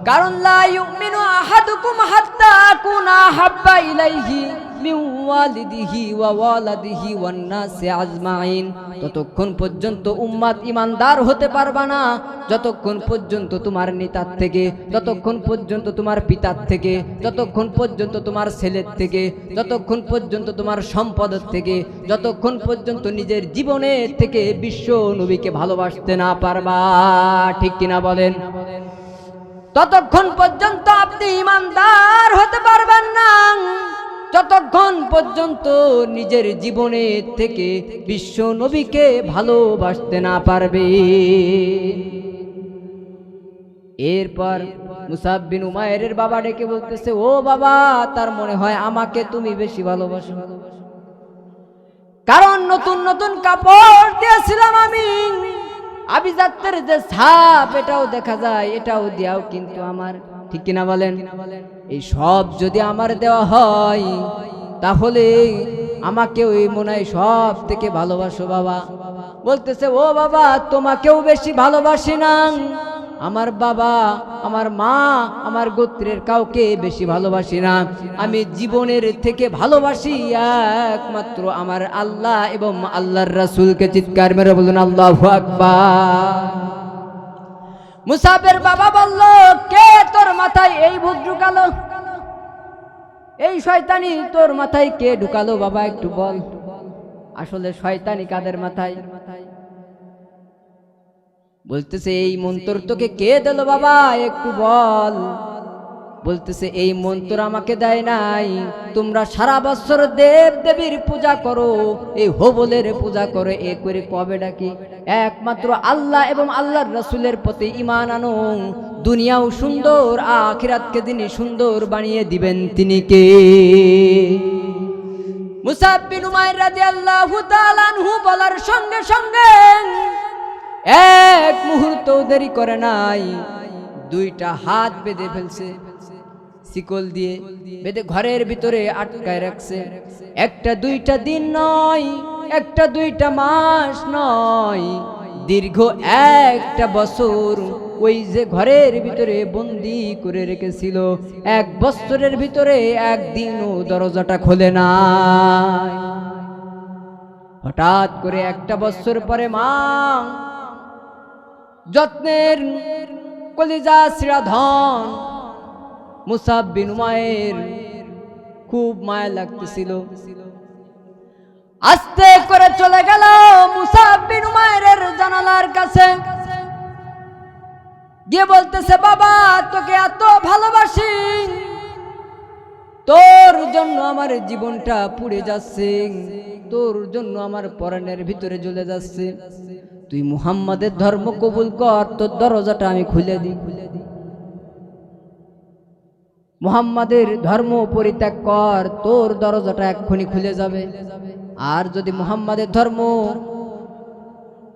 Speaker 1: কারণ লা ইউমিনু আহাদুকুম হাত্তা আকুনা হাব্বা ইলাইহি মিন ওয়ালিদিহি ওয়া ওয়ালাদিহি ওয়ান নাসি আজমাইন। ততক্ষণ পর্যন্ত উম্মত ইমানদার হতে পারবা না যতক্ষণ পর্যন্ত তোমার নেতার থেকে, যতক্ষণ পর্যন্ত তোমার পিতার থেকে, যতক্ষণ পর্যন্ত তোমার ছেলের থেকে, যতক্ষণ পর্যন্ত তোমার সম্পদের থেকে, যতক্ষণ পর্যন্ত নিজের জীবনের থেকে বিশ্ব নবীকে ভালোবাসতে না পারবা। ঠিক কিনা বলেন? ততক্ষণ পর্যন্ত আপনি ইমানদার হতে পারবেন না যতক্ষণ পর্যন্ত নিজের জীবনের থেকে বিশ্ব নবীকে ভালোবাসতে না পারবে। এরপর মুসাব বিন উমাইরের বাবা ডেকে বলতেছে, ও বাবা, তার মনে হয় আমাকে তুমি বেশি ভালোবাসো, কারণ নতুন নতুন কাপড় দিয়েছিলাম আমি, আভিজাত্যের যে ছাপ এটাও দেখা যায়, এটাও দেওয়াও কিন্তু আমার। ঠিক কিনা বলেন? এই সব যদি আমার দেওয়া হয় তাহলে আমাকে ওই মনে হয় সব থেকে ভালোবাসো বাবা। বলতেছে, ও বাবা, তোমাকেও বেশি ভালোবাসি না, আমার বাবা, আমার মা, আমার গোত্রের কাউকে বেশি ভালোবাসি না। আমি জীবনের থেকে ভালোবাসি একমাত্র আমার আল্লাহ এবং আল্লাহর রাসূলকে। চিৎকার মেরে বলুন আল্লাহু আকবার। মুসাবের বাবা বলল, কে তোর মাথায় এই ভূত ঢুকালো? এই শয়তানি তোর মাথায় কে ঢুকালো বাবা, একটু বল। আসলে শয়তানি কাদের মাথায়? বলতেছে, এই মন্ত্র তোকে কে দিল বাবা, একটু বল। বলতেছে, এই মন্ত্র আমাকে দেয় নাই, তোমরা সারা বছর দেব দেবীর পূজা করো, এই হোবলের পূজা করো, এ করে কবে ডাকি? একমাত্র আল্লাহ এবং আল্লাহর রাসূলের প্রতি ঈমান আনো, দুনিয়াও সুন্দর, আখিরাতকে তিনি সুন্দর বানিয়ে দিবেন। তিনি কে? মুসাব বিন উমাইর রাদিয়াল্লাহু তাআলা আনহু বলার সঙ্গে সঙ্গে এক মুহূর্ত দেরি করে নাই, দুইটা হাত বেঁধে ফেলছে, শিকল দিয়ে বেঁধে ঘরের ভিতরে আটকায় রাখছে। একটা দুইটা দিন নয়, একটা দুইটা মাস নয়, দীর্ঘ একটা বছর ওই যে ঘরের ভিতরে বন্দি করে রেখেছিল, এক বছরের ভিতরে একদিনও দরজাটা খোলে না। হঠাৎ করে একটা বছর পরে মা যত্নের কলিজা ছিঁড়া ধন মুসাব বিন উমাইর খুব মায়া লাগতেছিল, আস্তে করে চলে গেল মুসাব বিন উমাইরের জানালার কাছে, গিয়ে বলতেছে, বাবা, তোকে এত ভালোবাসি, তোর জন্য আমার জীবনটা পুড়ে যাচ্ছে, তোর জন্য আমার পরাণের ভিতরে জ্বলে যাচ্ছে, তুই মুহাম্মাদের ধর্ম কবুল কর, তোর দরজাটা আমি খুলে দিই। মুহাম্মাদের ধর্ম পরিত্যাগ কর, তোর দরজাটা এক্ষুনি খুলে যাবে। আর যদি মুহাম্মাদের ধর্ম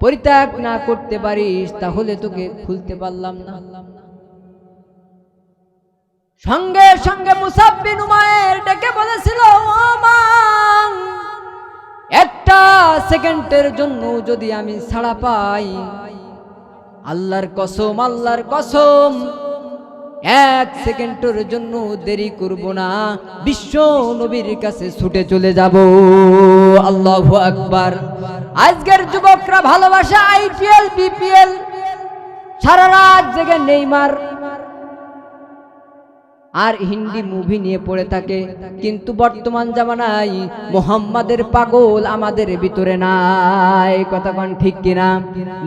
Speaker 1: পরিত্যাগ না করতে পারিস তাহলে তোকে খুলতে পারলাম না। সঙ্গে সঙ্গে মুসাব বিন উমাইর ডেকে বলেছিল, ও মা, একটা সেকেন্ডের জন্য যদি আমি ছাড়া পাই, আল্লাহর কসম, আল্লাহর কসম, এক সেকেন্ডের জন্য দেরি করব না, বিশ্ব নবীর কাছে ছুটে চলে যাব। আল্লাহু আকবার। আজকের যুবকরা ভালোবাসে আইপিএল, বিপিএল, সারা রাত জেগে নেইমার আর হিন্দি মুভি নিয়ে পড়ে থাকে, কিন্তু বর্তমান জামানায় মুহাম্মাদের পাগল আমাদের ভিতরে নাই। কথা কোন ঠিক কিনা?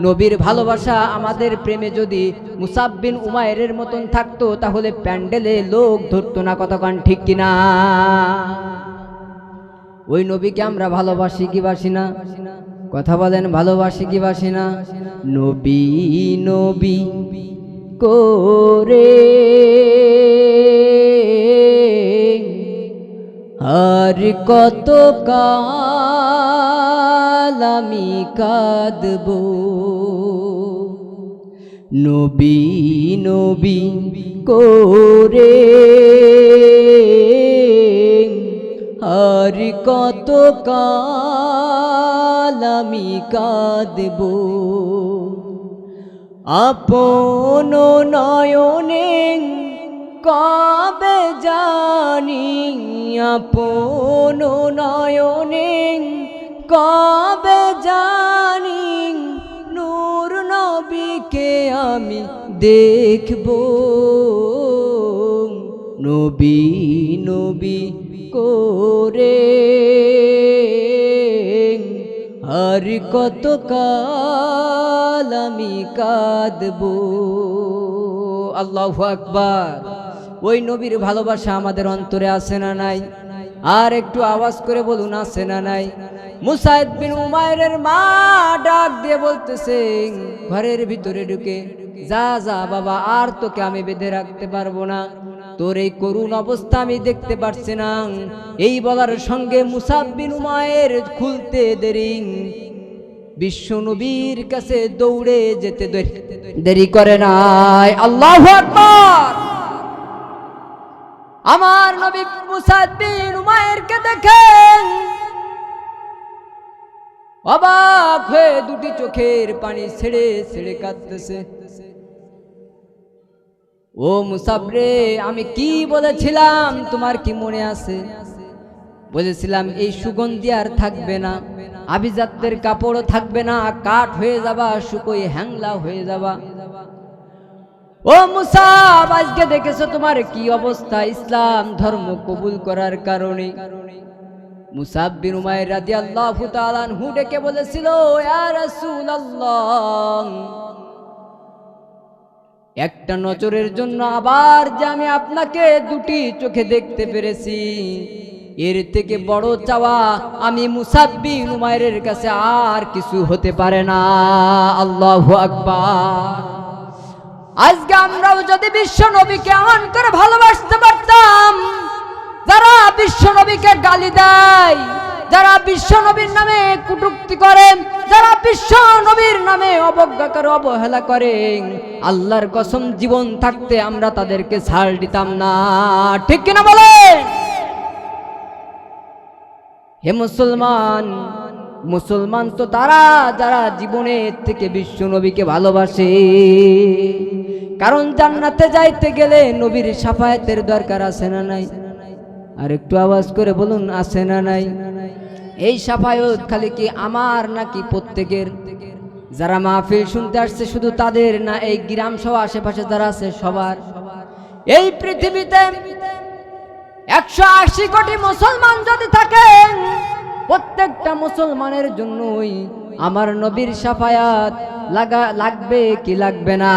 Speaker 1: নবীর ভালোবাসা আমাদের প্রেমে যদি মুসাব বিন উমাইরের মতন থাকতো তাহলে প্যান্ডেলে লোক ধরতো না। কথা কোন ঠিক কিনা? ওই নবীকে আমরা ভালোবাসি কি বাসি না? কথা বলেন, ভালোবাসি কি বাসি না? নবী নবী করে আর কত কাল আমি কাঁদব, নবী নবী করে আর কত কাল আমি কাঁদব আপন নয়নে কবে জানি আপন নয়নে কবে জানি নূর নবীকে আমি দেখব নবী নবী করে আর কত কাল আমি কাঁদব। আল্লাহু আকবার। ওই নবীর ভালোবাসা আমাদের অন্তরে আছে না নাই? আর একটু আওয়াজ করে বলুন, আছে না নাই? মুসাইব বিন উমাইরের মা ডাক দিয়ে বলতেছে ঘরের ভিতরে ঢুকে, যা যা বাবা, আর তোকে আমি বেঁধে রাখতে পারবো না, তোর এই করুণ অবস্থা আমি দেখতে পারছি না। এই বলার সঙ্গে মুসাইব বিন উমাইর খুলতে দেরি, বিশ্ব নবীর কাছে দৌড়ে যেতে দেরি করে নাই। আল্লাহু আকবার। আমার নবী মুসাইব বিন উমাইরকে দেখেন অবাক হয়ে দুটি চোখের পানি ছেড়ে ছেড়ে কাঁদতেছে। ও মুসাব রে, আমি কি বলেছিলাম তোমার কি মনে আছে? বলেছিলাম এই সুগন্ধি আর থাকবে না, আভিজাত্যের কাপড়ও থাকবে না, কাঠ হয়ে যাবা, শুকোয় হ্যাংলা হয়ে যাবা। ও মুসাব, আজকে দেখেছো তোমার কি অবস্থা ইসলাম ধর্ম কবুল করার কারণে। মুসাব বিন উমাইর রাদিয়াল্লাহু তাআলা আনহু ডেকে বলেছিল, ইয়া রাসূলুল্লাহ, একটা নজরের জন্য আবার যে আমি আপনাকে দুটি চোখে দেখতে পেরেছি, এর থেকে বড় চাওয়া আমি মুসাব বিন উমাইরের কাছে আর কিছু হতে পারে না। আল্লাহু আকবার। আজকে আমরাও যদি বিশ্ব নবীকে এমন করে ভালোবাসতে পারতাম, যারা বিশ্ব নবীকে গালি দেয়, যারা বিশ্ব নবীর নামে কটূক্তি করে, যারা বিশ্ব নবীর নামে অবজ্ঞা করে, অবহেলা করে, আল্লাহর কসম জীবন থাকতে আমরা তাদেরকে ছাড় দিতাম না। ঠিক কিনা বলেন? হে মুসলমান, মুসলমান তো তারা যারা জীবনের থেকে বিশ্ব নবীকে ভালোবাসে। কারণ জান্নাতে যাইতে গেলে নবীর শাফায়াতের দরকার আছে না নাই? আর একটু আওয়াজ করে বলুন, আছে না নাই? এই শাফায়াত খালি কি আমার নাকি প্রত্যেকের? যারা মাহফিল শুনতে আসছে শুধু তাদের না, এই গ্রাম সহ আশেপাশে যারা আছে সবার? এই পৃথিবীতে 180 কোটি মুসলমান যদি থাকেন, প্রত্যেকটা মুসলমানের জন্যই আমার নবীর শাফায়াত লাগবে কি লাগবে না?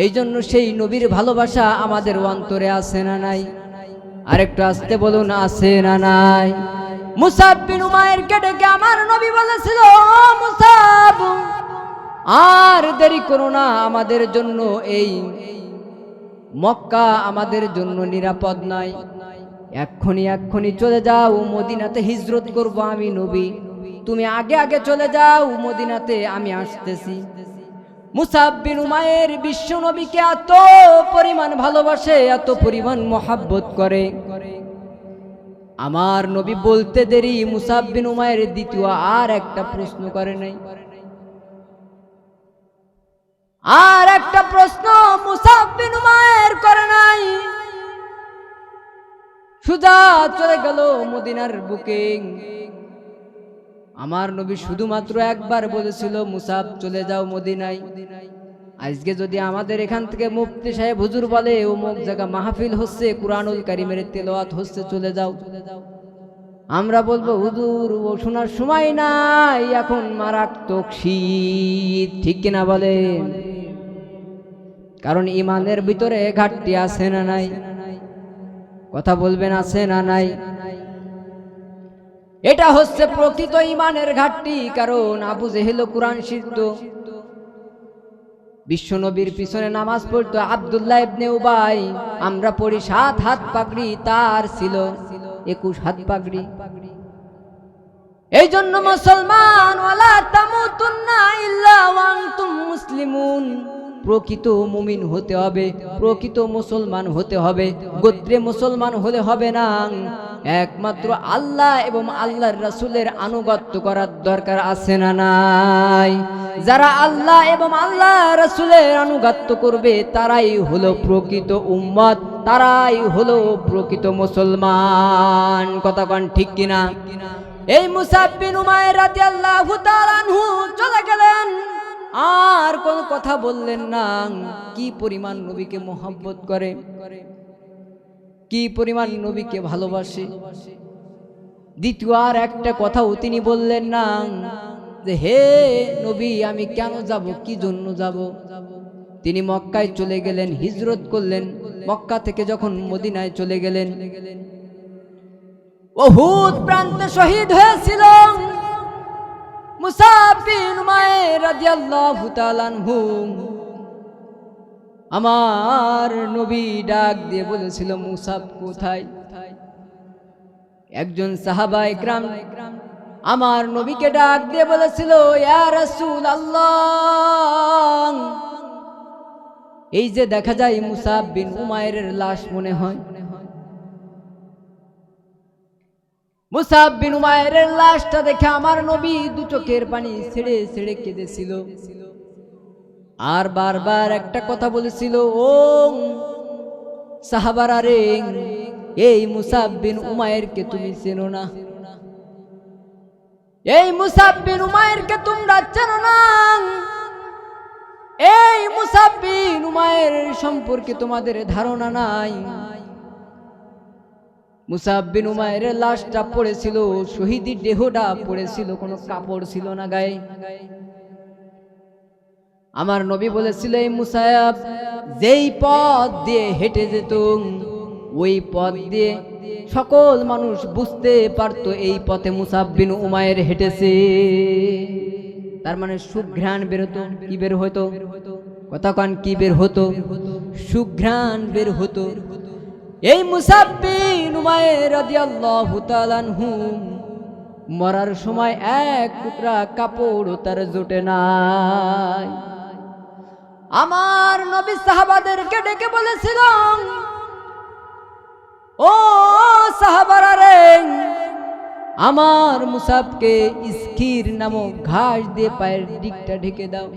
Speaker 1: এই জন্য সেই নবীর ভালোবাসা আমাদের অন্তরে আছে না নাই? আরেকটু আসতে বলুন, আছে না নাই? মুসাব বিন উমাইরকে ডেকে আমার নবী বলেছিল, ও মুসাব, আর দেরি করো না, আমাদের জন্য এই মক্কা আমাদের জন্য নিরাপদ নয়, এক্ষুনি চলে যাও, মদিনাতে হিজরত করব আমি নবী, তুমি আগে আগে চলে যাও মদিনাতে, আমি আসতেছি। মুসাব বিন উমাইর বিশ্ব নবীকে এত পরিমাণ ভালোবাসে, এত পরিমাণ মহাব্বত করে, আমার নবী বলতে দেরি মুসাব বিন উমাইর দ্বিতীয় আর একটা প্রশ্ন করে নাই। আর একটা প্রশ্ন মুসাব বিন উমাইর করে নাই, সুজা চলে গেল মদিনার বুকে। আমার নবী শুধুমাত্র একবার বলেছিল, মুসাব চলে যাও মদিনায়। আজকে যদি আমাদের এখান থেকে মুফতি সাহেব হুজুর বলে অমুক জায়গা মাহফিল হচ্ছে, কুরআনুল কারীমের তেলাওয়াত হচ্ছে, চলে যাও, আমরা বলবো হুজুর ও শোনার সময় নাই, এখন মারাত্মক শীত। ঠিক কিনা বলেন? কারণ ইমানের ভিতরে ঘাটতি আছে না নাই? কথা বলবেন, আছে না নাই? এটা হচ্ছে প্রকৃত ইমানের ঘাটতি। কারণ আবু জেহেল কুরআন শিখতো, বিশ্ব নবীর পিছনে নামাজ পড়তো আব্দুল্লাহ ইবনে উবাই, আমরা পড়ি 7 হাত পাগড়ি, তার ছিল 21 হাত পাগড়ি। এই জন্য মুসলমান, ওয়ালা তামুতুন্না ইল্লা ওয়া আনতুম মুসলিমুন, প্রকৃত মুমিন হতে হবে, প্রকৃত মুসলমান হতে হবে। গোত্রে মুসলমান হলে হবে না, একমাত্র আল্লাহ এবং আল্লাহর রাসূলের আনুগত্য করার দরকার আছে না নাই? যারা আল্লাহ এবং আল্লাহ রাসূলের আনুগত্য করবে তারাই হলো প্রকৃত উম্মত, তারাই হলো প্রকৃত মুসলমান। কথা কোন ঠিক কিনা? এই মুসাব বিন উমাইর রাদিয়াল্লাহু তাআলা আনহু চলে গেলেন, আর কোন কথা বললেন না। কি পরিমাণ নবীকে মোহাব্বত করে, কি পরিমাণ নবীকে ভালোবাসে। দ্বিতীয় আর একটা কথাও তিনি বললেন না যে হে নবী আমি কেন যাব, কি জন্য যাব। তিনি মক্কায় চলে গেলেন, হিজরত করলেন। মক্কা থেকে যখন মদিনায় চলে গেলেন, উহুদ প্রান্তে শহীদ হয়েছিল মুসাব বিন উমাইর রাদিয়াল্লাহু তাআলা আনহু। আমার নবী ডাক দিয়ে বলেছিল মুসাব কোথায়? একজন সাহাবা ইকরাম আমার নবীকে ডাক দিয়ে বলেছিল ইয়া রাসূলুল্লাহ, এই যে দেখা যায় মুসাব বিন উমাইরের লাশ মনে হয়। মুসাব বিন উমাইরের লাশটা দেখে আমার নবী দু চোখের পানি ছেড়ে ছেড়ে কেঁদেছিল, আর বারবার একটা কথা বলেছিল, ও সাহাবারা রে, এই মুসাব বিন উমাইরকে তুমি চেনো না? এই মুসাব বিন উমাইরকে তোমরা চেনো না? এই মুসাব বিন উমাইর সম্পর্কে তোমাদের ধারণা নাই? মুসাব বিন উমাইরের লাশটা পড়েছিল, শহীদি দেহটা পড়েছিল, কোনো কাপড় ছিল না গায়ে। আমার নবী বলেছিল এই মুসাব যেই পথ দিয়ে হেঁটে যেত, ওই পথ দিয়ে সকল মানুষ বুঝতে পারতো এই পথে মুসাব বিন উমাইর হেঁটেছে। তার মানে সুঘ্রাণ বের হতো। কি বের হতো? কথা কান কি বের হতো? সুঘ্রাণ বের হতো। এই মুসাব বিন উমাইর রাদিয়াল্লাহু তাআলা আনহু মরার সময় এক টুকরা কাপড় তার জোটে নাই। আমার নবী সাহাবাদেরকে ডেকে বলেছিলেন, ও সাহাবারা রে, আমার মুসাবকে ইস্কির নামক ঘাস দিয়ে পায়ের দিকটা ঢেকে দাও।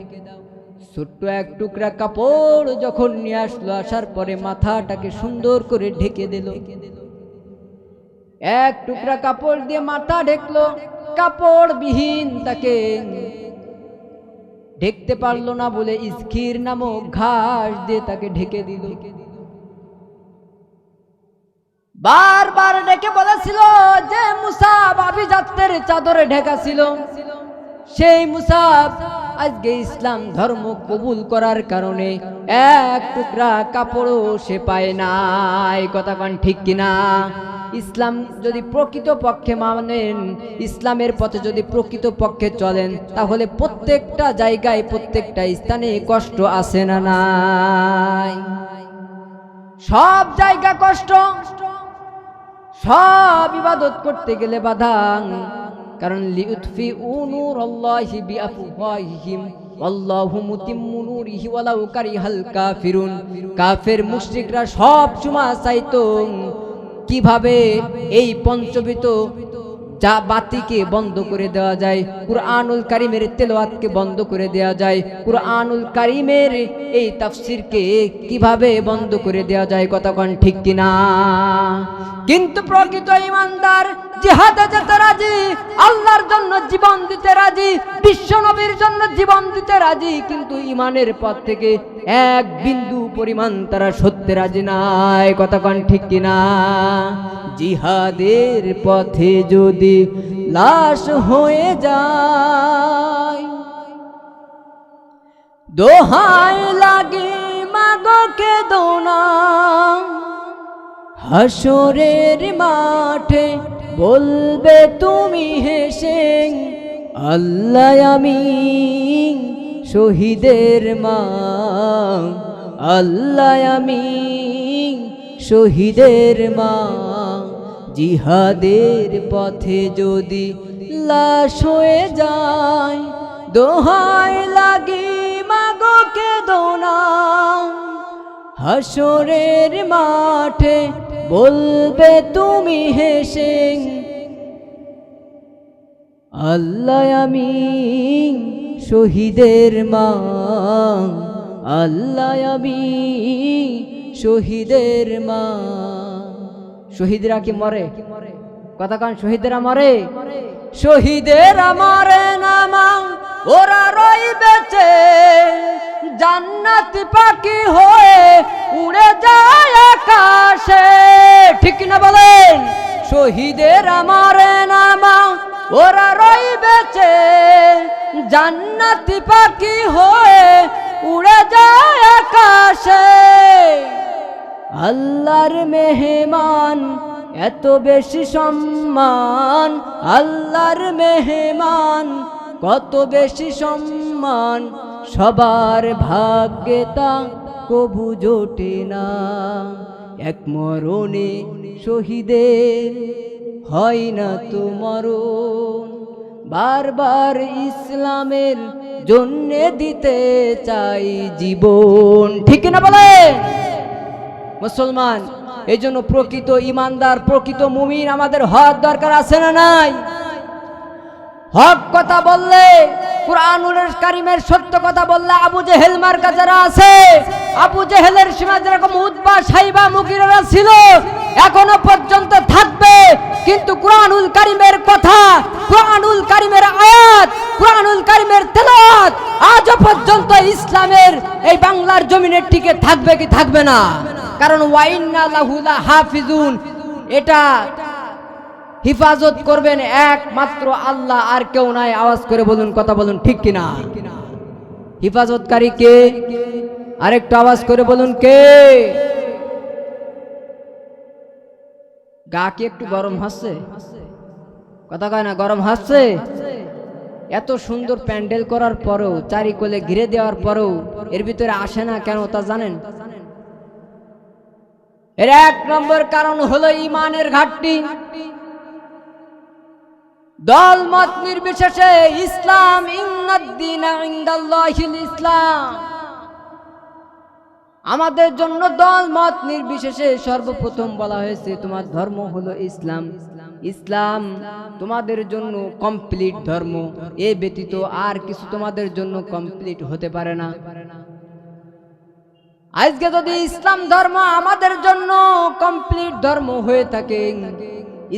Speaker 1: ছোট্ট এক টুকরা কাপড় যখন নিয়ে আসলো, আসার পরে মাথাটাকে সুন্দর করে ঢেকে দিল। এক টুকরা কাপড় দিয়ে মাথা ঢেকলো, কাপড় বিহীন তাকে ঢেকতে পারলো না বলে ইস্কির নামক ঘাস দিয়ে তাকে ঢেকে দিল। বারবার ডেকে বলেছিল যে মুসাব আভিজাত্যের চাদরে ঢেকা ছিল, সেই মুসাব আজকে ইসলাম ধর্ম কবুল করার কারণে এক টুকরা কাপড়ও সে পায় নাই। কথা কান ঠিক কিনা? ইসলাম যদি প্রকৃত পক্ষে মানেন, ইসলামের পথে যদি প্রকৃত পক্ষে চলেন, তাহলে প্রত্যেকটা জায়গায় প্রত্যেকটা স্থানে কষ্ট আছে না নাই? সব জায়গা কষ্ট, সব ইবাদত করতে গেলে বাধা। কারণ লিউতফিউ নূরাল্লাহি বিআফওয়াহিহিম আল্লাহু মুতিম্মু নূরিহি ওয়ালাউ কারিহাল কাফিরুন। কাফের মুশরিকরা সব সময় চাইতো কিভাবে এই পঞ্চবিত যা বাতিকে বন্ধ করে দেওয়া যায়, কুরআনুল কারীমের তেলাওয়াতকে বন্ধ করে দেওয়া যায়, কুরআনুল কারীমের এই তাফসীরকে কিভাবে বন্ধ করে দেওয়া যায়। কথা কোন ঠিক কিনা? কিন্তু প্রকৃত ঈমানদার জিহাদে যেতে রাজি, আল্লাহর জন্য জীবন দিতে রাজি, বিশ্ব নবীর জন্য জীবন দিতে রাজি, কিন্তু ঈমানের পথ থেকে এক বিন্দু পরিমাণ তারা সত্যে রাজি নাই। কথা কোন ঠিক কিনা? জিহাদের পথে যদি লাশ হয়ে যায়, দোহাই লাগে মাগো কেঁদো না, হাসরের মাঠে বলবে তুমি হেসে, আল্লাহ আমি শহীদের মা, আল্লাহ আমি শহীদের মা। জিহাদের পথে যদি লাশ হয়ে যায়, দোহাই লাগে মাগো কেঁদো না, হাসরের মাঠে বলবে তুমি হেসে, আল্লাহ আমি শহীদের মা, আল্লাহ আমি শহীদের মা। শহীদরা কি মরে? কথা কান, শহীদেরা মরে? শহীদেরা মরে না মা, ওরা রই বেঁচে, জান্নাতি পাখি হয়ে উড়ে যায় আকাশে। ঠিক না বলেন? শহীদেরা মরে না মা, ওরা রই বেঁচে, জান্নাতি পাখি হয়ে উড়ে যায় আকাশে। আল্লাহর মেহমান এত বেশি সম্মান, আল্লাহর মেহমান কত বেশি সম্মান, সবার ভাগ্যে তা কবু জোটে না। এক মরণে শহীদের হয় না তো মরণ, বারবার ইসলামের জন্য দিতে চাই জীবন। ঠিক না বলে মুসলমান? এই জন্য প্রকৃত ইমানদার, প্রকৃত মুমিন আমাদের হওয়ার দরকার আছে না নাই? হক কথা বললে, কুরআনুল কারীমের সত্য কথা বললে, আবু জেহেল মার্কা যারা আছে, আবু জেহেলের সীমায় যেরকম উতবা, সাইবা, মুগীরারা ছিল, এখনো পর্যন্ত থাকবে। কিন্তু কুরআনুল কারীমের কথা, কুরআনুল কারীমের আয়াত, কুরআনুল কারীমের তেলাওয়াত আজও পর্যন্ত ইসলামের এই বাংলার জমিনে টিকে থাকবে কি থাকবে না? কারণ ওয়াইন্না লাহু লাহাফিজুন, এটা হিফাজত করবেন একমাত্র আল্লাহ, আর কেউ নাই। আওয়াজ করে বলুন, কথা বলুন, ঠিক কিনা? হিফাজতকারী কে? আরেকটু আওয়াজ করে বলুন, কে? গা কি একটু গরম হচ্ছে? কথা কয় না, গরম হচ্ছে? এত সুন্দর প্যান্ডেল করার পরেও, চারিকোলে ঘিরে দেওয়ার পরেও এর ভিতরে আসে না কেন তা জানেন? এর এক নম্বর কারণ হলো ঈমানের ঘাটতি। দল মত নির্বিশেষে ইসলাম, ইন্নাদ-দীনা ইনদাল্লাহিল ইসলাম, আমাদের জন্য দল মত নির্বিশেষে সর্বপ্রথম বলা হয়েছে তোমার ধর্ম হলো ইসলাম। ইসলাম তোমাদের জন্য কমপ্লিট ধর্ম, এ ব্যতীত আর কিছু তোমাদের জন্য কমপ্লিট হতে পারে না। আজকে যদি ইসলাম ধর্ম আমাদের জন্য কমপ্লিট ধর্ম হয়ে থাকে,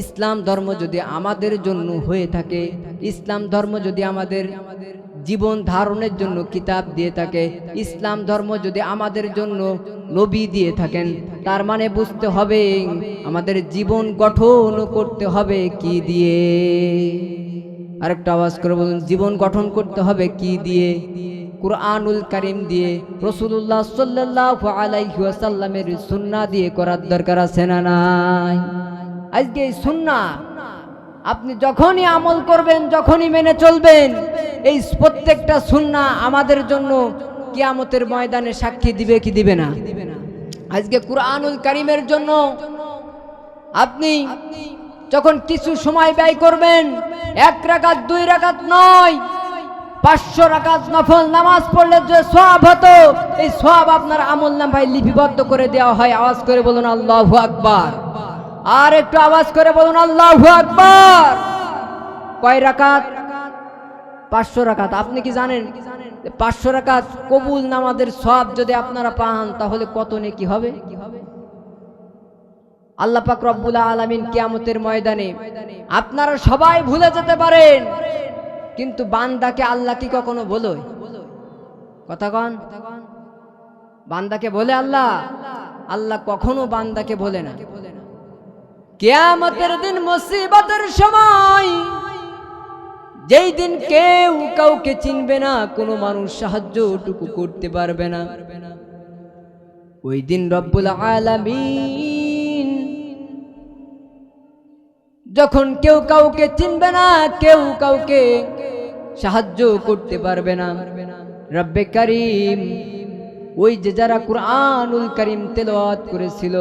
Speaker 1: ইসলাম ধর্ম যদি আমাদের জন্য হয়ে থাকে, ইসলাম ধর্ম যদি আমাদের জীবন ধারণের জন্য কিতাব দিয়ে থাকে, ইসলাম ধর্ম যদি আমাদের জন্য নবী দিয়ে থাকেন, তার মানে বুঝতে হবে আমাদের জীবন গঠন করতে হবে কি দিয়ে? আরেকটা আওয়াজ করে বলুন, জীবন গঠন করতে হবে কি দিয়ে? কুরআনুল কারীম দিয়ে, রাসূলুল্লাহ সাল্লাল্লাহু আলাইহি ওয়াসাল্লামের সুন্নাহ দিয়ে করার দরকার আছে না নাই? আজকে এই সুন্নাহ আপনি যখনই আমল করবেন, যখনই মেনে চলবেন, এই প্রত্যেকটা সুন্নাহ আমাদের জন্য কিয়ামতের ময়দানে সাক্ষী দিবে কি দিবে না? আজকে কুরআনুল কারীমের জন্য আপনি যখন কিছু সময় ব্যয় করবেন, 1 রাকাত 2 রাকাত নয়, 500 রাকাত নফল নামাজ পড়লে যে সওয়াব হতো, এই সওয়াব আপনার আমলনামায় লিপিবদ্ধ করে দেওয়া হয়। আওয়াজ করে বলুন আল্লাহু আকবার। আর একটু আওয়াজ করে বলুন আল্লাহু আকবার। কয় রাকাত? 500 রাকাত। আপনি কি জানেন 500 রাকাত কবুল নামাজের সওয়াব যদি আপনারা পান তাহলে কত নেকি হবে? আল্লাহ পাক রব্বুল আলামিন কিয়ামতের ময়দানে, আপনারা সবাই ভুলে যেতে পারেন, কিন্তু বান্দাকে আল্লাহ কি কখনো বলে? কথা কন, বান্দাকে বলে আল্লাহ? আল্লাহ কখনো বান্দাকে বলে না। কিয়ামতের দিন মুসিবতের সময়, যেই দিন কেউ কাউকে চিনবে না, কোনো মানুষ সাহায্যটুকু করতে পারবে না, ওই দিন রব্বুল আলামিন যখন কেউ কাউকে চিনবে না, কেউ কাউকে সাহায্য করতে পারবে না, রব্বে কারীম ওই যে যারা কুরআনুল কারীম তেলাওয়াত করেছিল,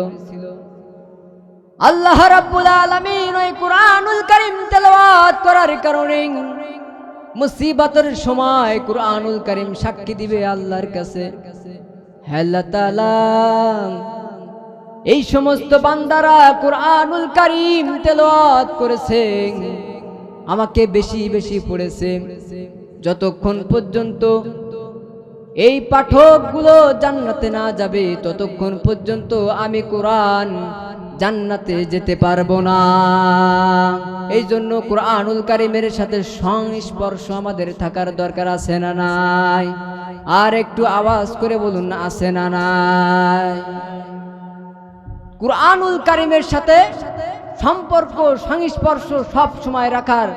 Speaker 1: আল্লাহ রাব্বুল আলামিন ওই কুরআনুল কারীম তেলাওয়াত করার কারণে মুসিবতের সময় কুরআনুল কারীম সাক্ষী দিবে আল্লাহর কাছে, হে আল্লাহ তাআলা এই সমস্ত বান্দারা কুরআনুল কারীম তেলাওয়াত করেছে, আমাকে বেশি বেশি পড়েছে, যতক্ষণ পর্যন্ত এই পাঠকগুলো জান্নাতে না যাবে ততক্ষণ পর্যন্ত আমি কোরআন জান্নাতে যেতে পারবো না। এই জন্য কুরআনুল কারীমের সাথে সংস্পর্শ আমাদের থাকার দরকার আছে না নাই? আর একটু আওয়াজ করে বলুন না, আছে না নাই? কুরআনুল কারীমের সাথে সম্পর্ক সংস্পর্শ সব সময় রাখার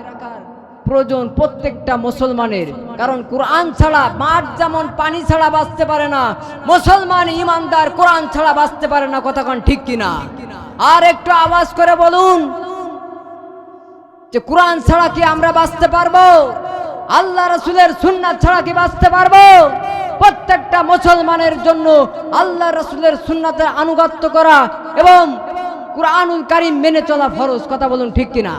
Speaker 1: প্রয়োজন প্রত্যেকটা মুসলমানের। কারণ কোরআন ছাড়া মাঠ যেমন পানি ছাড়া বাঁচতে পারে না, মুসলমান ইমানদার কোরআন ছাড়া বাঁচতে পারে না। কথা কোন ঠিক কিনা? আর একটু আওয়াজ করে বলুন যে কোরআন ছাড়া কি আমরা বাঁচতে পারবো? আল্লাহ রাসূলের সুন্নাত ছাড়া কি বাঁচতে পারবো? প্রত্যেকটা মুসলমানের জন্য আল্লাহ রাসূলের সুন্নাতের আনুগত্য করা এবং কুরআনুল কারীম মেনে চলা ফরজ। কথা বলুন ঠিক কিনা?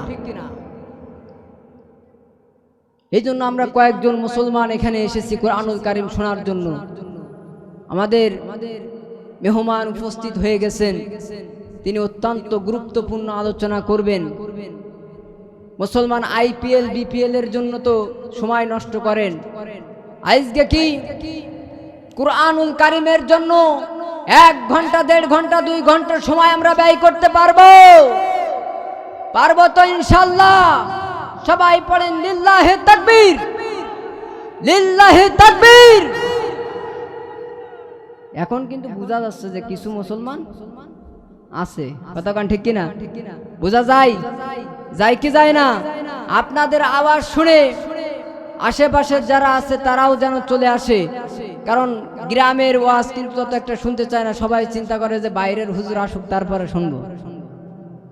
Speaker 1: এই জন্য আমরা কয়েকজন মুসলমান এখানে এসেছি কুরআনুল কারীম শোনার জন্য। আমাদের মেহমান উপস্থিত হয়ে গেছেন, তিনি অত্যন্ত গুরুত্বপূর্ণ আলোচনা করবেন। মুসলমান আইপিএল বিপিএল এর জন্য তো সময় নষ্ট করেন, আজকে কি কুরআনুল কারীমের জন্য 1 ঘন্টা 1.5 ঘন্টা 2 ঘন্টা সময় আমরা ব্যয় করতে পারবো? পারবো তো ইনশাআল্লাহ? সবাই পড়েন লিল্লাহি তাকবীর, লিল্লাহি তাকবীর। এখন কিন্তু বোঝা যাচ্ছে যে কিছু মুসলমান আছে। কথা কান ঠিক কিনা? বোঝা যায় কি যায় না? আপনাদের আওয়াজ শুনে আশেপাশের যারা আছে তারাও যেন চলে আসে। কারণ গ্রামের ওয়াজ কিন্তু তত একটা শুনতে চায় না, সবাই চিন্তা করে যে বাইরের হুজুর আসুক তারপরে শুনবো।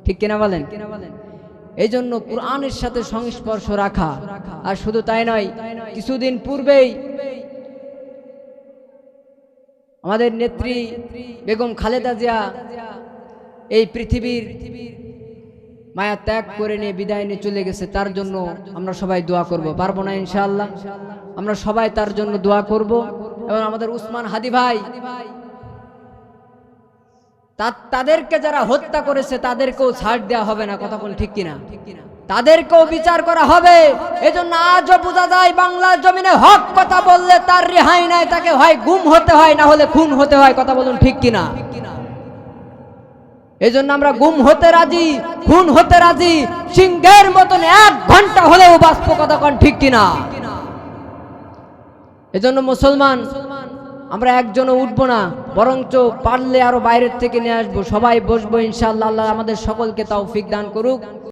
Speaker 1: ঠিক কিনা বলেন? এই জন্য কোরআনের সাথে সংস্পর্শ রাখা। আর শুধু তাই নয়, কিছুদিন পূর্বেই আমাদের নেত্রী বেগম খালেদা জিয়া এই পৃথিবীর মায়া ত্যাগ করে নিয়ে বিদায় নিয়ে চলে গেছে। তার জন্য আমরা সবাই দোয়া করব, পারবো না ইনশাআল্লাহ? আমরা সবাই তার জন্য দোয়া করব। এবং আমাদের উসমান হাদি ভাই, তাদেরকে যারা হত্যা করেছে তাদেরকেও ছাড় দেওয়া হবে না। কথা বল ঠিক কিনা? তাদেরকেও বিচার করা হবে। এজন্য আজও বোঝা যায় বাংলার জমিনে হক কথা বললে তার রেহাই নাই, তাকে হয় গুম হতে হয় না হলে খুন হতে হয়। কথা বলুন ঠিক কিনা? এজন্য আমরা গুম হতে রাজি, খুন হতে রাজি, সিংহের মতন 1 ঘন্টা হলেও বাঁচবো। কথা কোন ঠিক কিনা? এজন্য মুসলমান আমরা একজনও উঠবো না, বরঞ্চ পারলে আরো বাইরের থেকে নিয়ে আসবো। সবাই বসবো ইনশাআল্লাহ। আল্লাহ আমাদের সকলকে তৌফিক দান করুক।